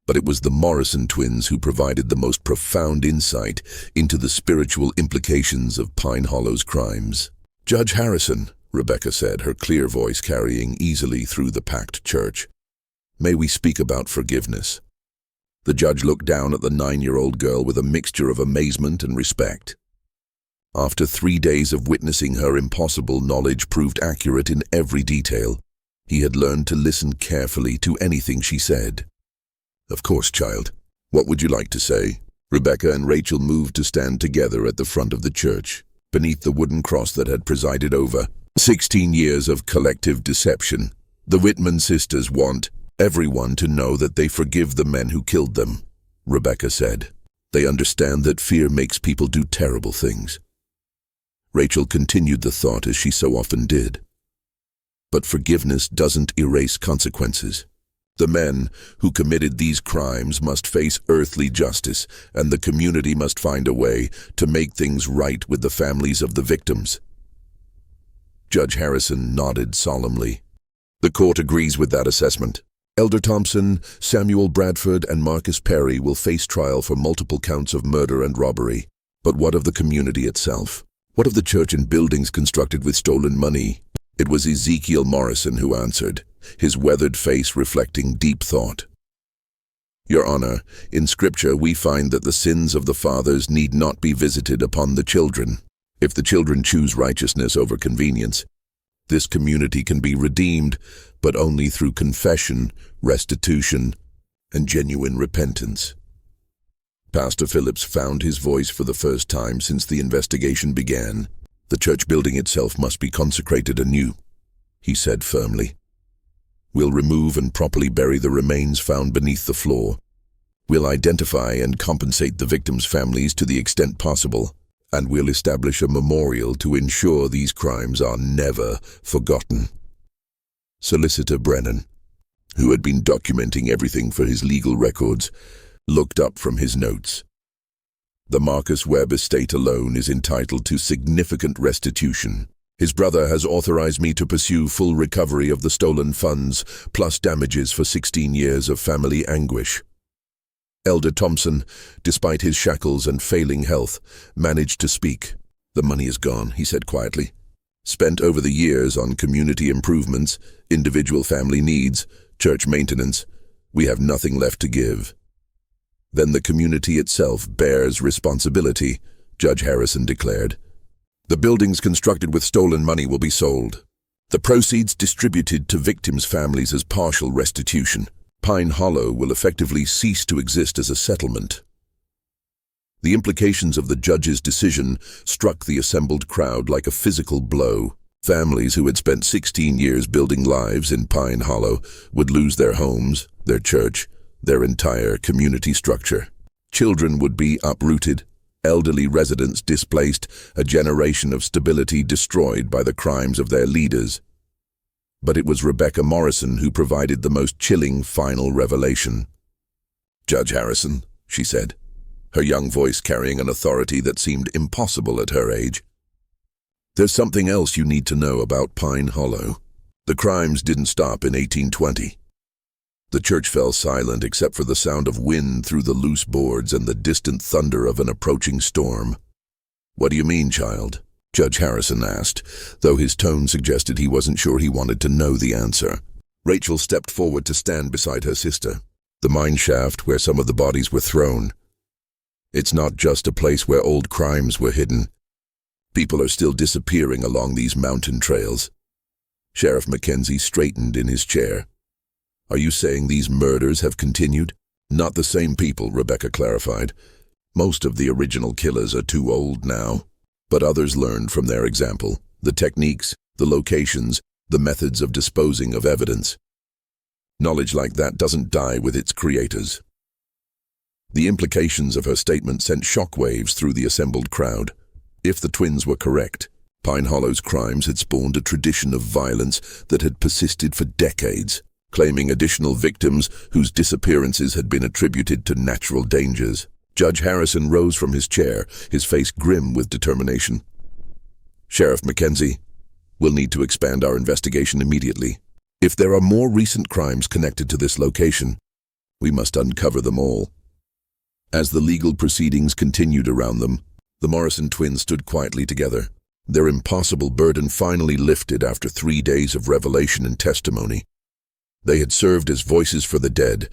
But it was the Morrison twins who provided the most profound insight into the spiritual implications of Pine Hollow's crimes. "Judge Harrison," Rebecca said, her clear voice carrying easily through the packed church, "may we speak about forgiveness?" The judge looked down at the 9-year-old girl with a mixture of amazement and respect. After 3 days of witnessing her impossible knowledge proved accurate in every detail, he had learned to listen carefully to anything she said. "Of course, child. What would you like to say?" Rebecca and Rachel moved to stand together at the front of the church, beneath the wooden cross that had presided over 16 years of collective deception. "The Whitman sisters want everyone to know that they forgive the men who killed them," Rebecca said. "They understand that fear makes people do terrible things." Rachel continued the thought as she so often did. "But forgiveness doesn't erase consequences. The men who committed these crimes must face earthly justice, and the community must find a way to make things right with the families of the victims." Judge Harrison nodded solemnly. "The court agrees with that assessment. Elder Thompson, Samuel Bradford, and Marcus Perry will face trial for multiple counts of murder and robbery. But what of the community itself? What of the church and buildings constructed with stolen money? It was Ezekiel Morrison who answered, his weathered face reflecting deep thought. Your Honor, in Scripture we find that the sins of the fathers need not be visited upon the children. If the children choose righteousness over convenience, this community can be redeemed, but only through confession, restitution, and genuine repentance. Pastor Phillips found his voice for the first time since the investigation began. The church building itself must be consecrated anew, he said firmly. We'll remove and properly bury the remains found beneath the floor. We'll identify and compensate the victims' families to the extent possible, and we'll establish a memorial to ensure these crimes are never forgotten. Solicitor Brennan, who had been documenting everything for his legal records, looked up from his notes. The Marcus Webb estate alone is entitled to significant restitution. His brother has authorized me to pursue full recovery of the stolen funds, plus damages for 16 years of family anguish. Elder Thompson, despite his shackles and failing health, managed to speak. The money is gone, he said quietly. Spent over the years on community improvements, individual family needs, church maintenance, we have nothing left to give. Then the community itself bears responsibility, Judge Harrison declared. The buildings constructed with stolen money will be sold. The proceeds distributed to victims' families as partial restitution. Pine Hollow will effectively cease to exist as a settlement. The implications of the judge's decision struck the assembled crowd like a physical blow. Families who had spent 16 years building lives in Pine Hollow would lose their homes, their church, their entire community structure. Children would be uprooted, elderly residents displaced, a generation of stability destroyed by the crimes of their leaders. But it was Rebecca Morrison who provided the most chilling final revelation. Judge Harrison, she said, her young voice carrying an authority that seemed impossible at her age. There's something else you need to know about Pine Hollow. The crimes didn't stop in 1820. The church fell silent except for the sound of wind through the loose boards and the distant thunder of an approaching storm. What do you mean, child? Judge Harrison asked, though his tone suggested he wasn't sure he wanted to know the answer. Rachel stepped forward to stand beside her sister. The mine shaft where some of the bodies were thrown. It's not just a place where old crimes were hidden. People are still disappearing along these mountain trails. Sheriff Mackenzie straightened in his chair. Are you saying these murders have continued? Not the same people, Rebecca clarified. Most of the original killers are too old now, but others learned from their example, the techniques, the locations, the methods of disposing of evidence. Knowledge like that doesn't die with its creators. The implications of her statement sent shockwaves through the assembled crowd. If the twins were correct, Pine Hollow's crimes had spawned a tradition of violence that had persisted for decades, claiming additional victims whose disappearances had been attributed to natural dangers. Judge Harrison rose from his chair, his face grim with determination. Sheriff Mackenzie, we'll need to expand our investigation immediately. If there are more recent crimes connected to this location, we must uncover them all. As the legal proceedings continued around them, the Morrison twins stood quietly together, their impossible burden finally lifted after 3 days of revelation and testimony. They had served as voices for the dead,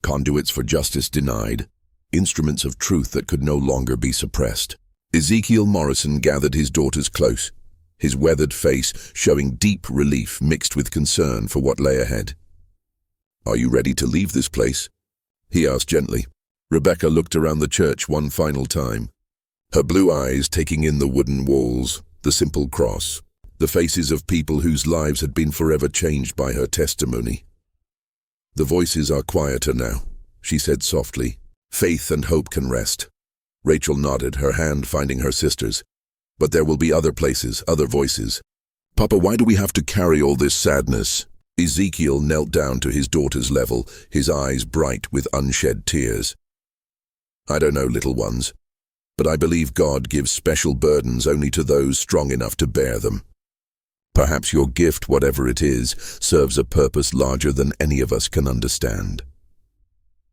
conduits for justice denied, instruments of truth that could no longer be suppressed. Ezekiel Morrison gathered his daughters close, his weathered face showing deep relief mixed with concern for what lay ahead. Are you ready to leave this place? He asked gently. Rebecca looked around the church one final time, her blue eyes taking in the wooden walls, the simple cross, the faces of people whose lives had been forever changed by her testimony. The voices are quieter now, she said softly. Faith and hope can rest. Rachel nodded, her hand finding her sister's. But there will be other places, other voices. Papa, why do we have to carry all this sadness? Ezekiel knelt down to his daughter's level, his eyes bright with unshed tears. I don't know, little ones, but I believe God gives special burdens only to those strong enough to bear them. Perhaps your gift, whatever it is, serves a purpose larger than any of us can understand.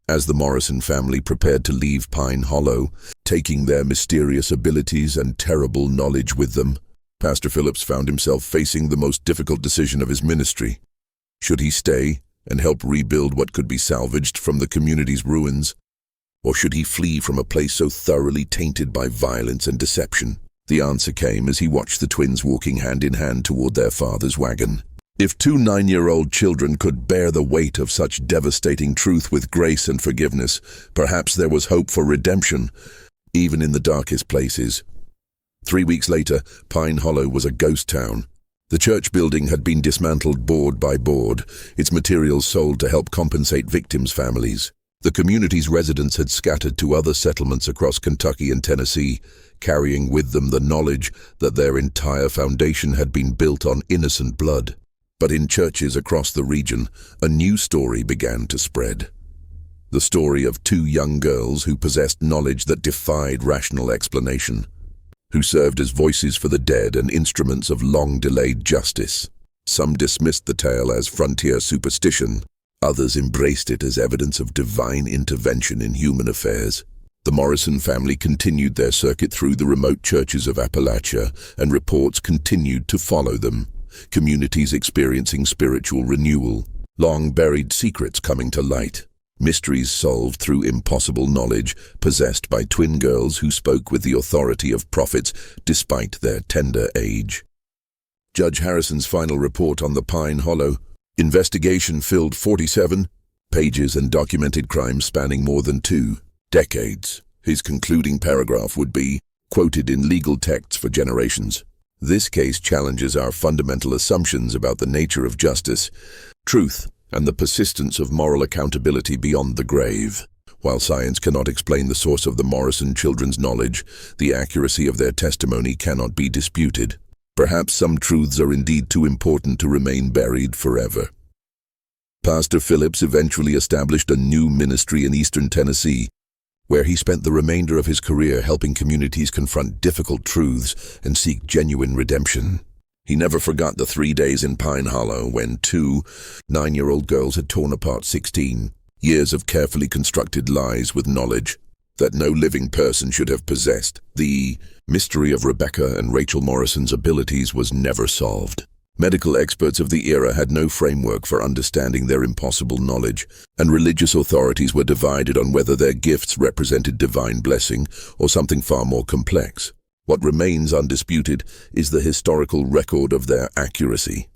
As the Morrison family prepared to leave Pine Hollow, taking their mysterious abilities and terrible knowledge with them, Pastor Phillips found himself facing the most difficult decision of his ministry. Should he stay and help rebuild what could be salvaged from the community's ruins? Or should he flee from a place so thoroughly tainted by violence and deception? The answer came as he watched the twins walking hand in hand toward their father's wagon. If two 9-year-old children could bear the weight of such devastating truth with grace and forgiveness, perhaps there was hope for redemption, even in the darkest places. 3 weeks later, Pine Hollow was a ghost town. The church building had been dismantled board by board, its materials sold to help compensate victims' families. The community's residents had scattered to other settlements across Kentucky and Tennessee, carrying with them the knowledge that their entire foundation had been built on innocent blood. But in churches across the region, a new story began to spread. The story of two young girls who possessed knowledge that defied rational explanation, who served as voices for the dead and instruments of long-delayed justice. Some dismissed the tale as frontier superstition. Others embraced it as evidence of divine intervention in human affairs. The Morrison family continued their circuit through the remote churches of Appalachia, and reports continued to follow them. Communities experiencing spiritual renewal, long-buried secrets coming to light, mysteries solved through impossible knowledge, possessed by twin girls who spoke with the authority of prophets despite their tender age. Judge Harrison's final report on the Pine Hollow investigation filled 47 pages and documented crimes spanning more than 2 decades. His concluding paragraph would be quoted in legal texts for generations. This case challenges our fundamental assumptions about the nature of justice, truth, and the persistence of moral accountability beyond the grave. While science cannot explain the source of the Morrison children's knowledge, the accuracy of their testimony cannot be disputed. Perhaps some truths are indeed too important to remain buried forever. Pastor Phillips eventually established a new ministry in eastern Tennessee, where he spent the remainder of his career helping communities confront difficult truths and seek genuine redemption. He never forgot the 3 days in Pine Hollow when 2 9-year-old girls had torn apart 16 years of carefully constructed lies with knowledge that no living person should have possessed. The mystery of Rebecca and Rachel Morrison's abilities was never solved. Medical experts of the era had no framework for understanding their impossible knowledge, and religious authorities were divided on whether their gifts represented divine blessing or something far more complex. What remains undisputed is the historical record of their accuracy.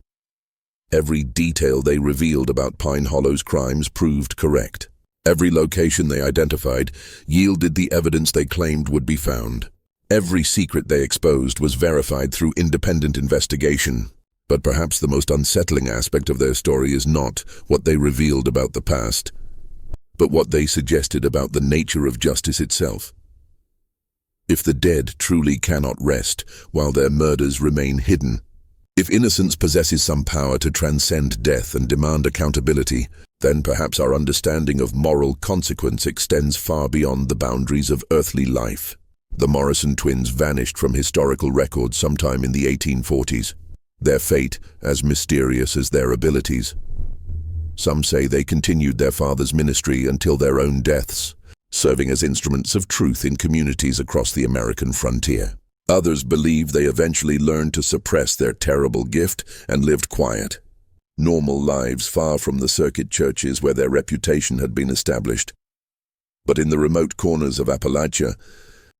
Every detail they revealed about Pine Hollow's crimes proved correct. Every location they identified yielded the evidence they claimed would be found. Every secret they exposed was verified through independent investigation. But perhaps the most unsettling aspect of their story is not what they revealed about the past, but what they suggested about the nature of justice itself. If the dead truly cannot rest while their murders remain hidden, if innocence possesses some power to transcend death and demand accountability, then perhaps our understanding of moral consequence extends far beyond the boundaries of earthly life. The Morrison twins vanished from historical records sometime in the 1840s. Their fate as mysterious as their abilities. Some say they continued their father's ministry until their own deaths, serving as instruments of truth in communities across the American frontier. Others believe they eventually learned to suppress their terrible gift and lived quiet, normal lives far from the circuit churches where their reputation had been established. But in the remote corners of Appalachia,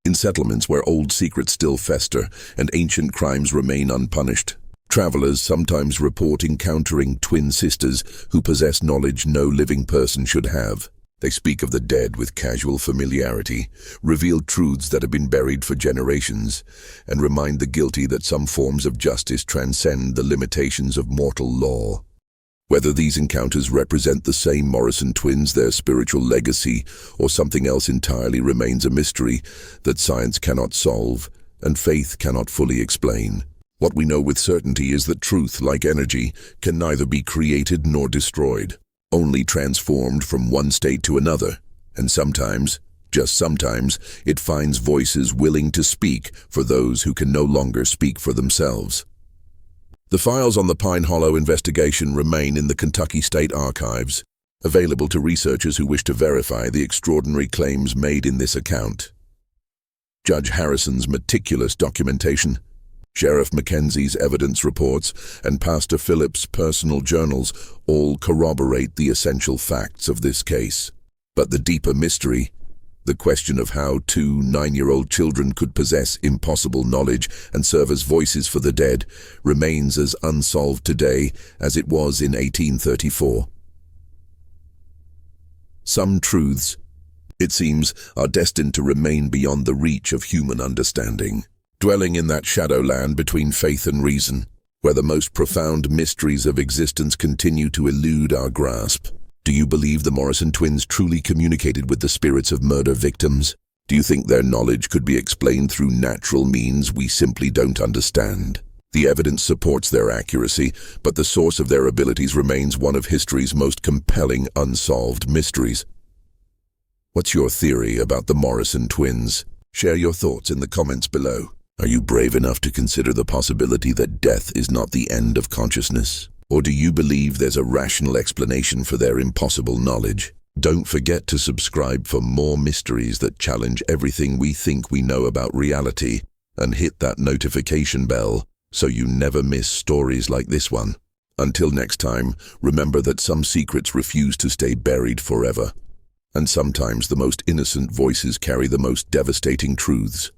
in settlements where old secrets still fester and ancient crimes remain unpunished, travelers sometimes report encountering twin sisters who possess knowledge no living person should have. They speak of the dead with casual familiarity, reveal truths that have been buried for generations, and remind the guilty that some forms of justice transcend the limitations of mortal law. Whether these encounters represent the same Morrison twins, their spiritual legacy, or something else entirely remains a mystery that science cannot solve and faith cannot fully explain. What we know with certainty is that truth, like energy, can neither be created nor destroyed, only transformed from one state to another, and sometimes, just sometimes, it finds voices willing to speak for those who can no longer speak for themselves. The files on the Pine Hollow investigation remain in the Kentucky State Archives, available to researchers who wish to verify the extraordinary claims made in this account. Judge Harrison's meticulous documentation, Sheriff Mackenzie's evidence reports, and Pastor Phillips' personal journals all corroborate the essential facts of this case. But the deeper mystery, the question of how two 9-year-old children could possess impossible knowledge and serve as voices for the dead, remains as unsolved today as it was in 1834. Some truths, it seems, are destined to remain beyond the reach of human understanding, dwelling in that shadowland between faith and reason, where the most profound mysteries of existence continue to elude our grasp. Do you believe the Morrison twins truly communicated with the spirits of murder victims? Do you think their knowledge could be explained through natural means we simply don't understand? The evidence supports their accuracy, but the source of their abilities remains one of history's most compelling unsolved mysteries. What's your theory about the Morrison twins? Share your thoughts in the comments below. Are you brave enough to consider the possibility that death is not the end of consciousness? Or do you believe there's a rational explanation for their impossible knowledge? Don't forget to subscribe for more mysteries that challenge everything we think we know about reality, and hit that notification bell so you never miss stories like this one. Until next time, remember that some secrets refuse to stay buried forever, and sometimes the most innocent voices carry the most devastating truths.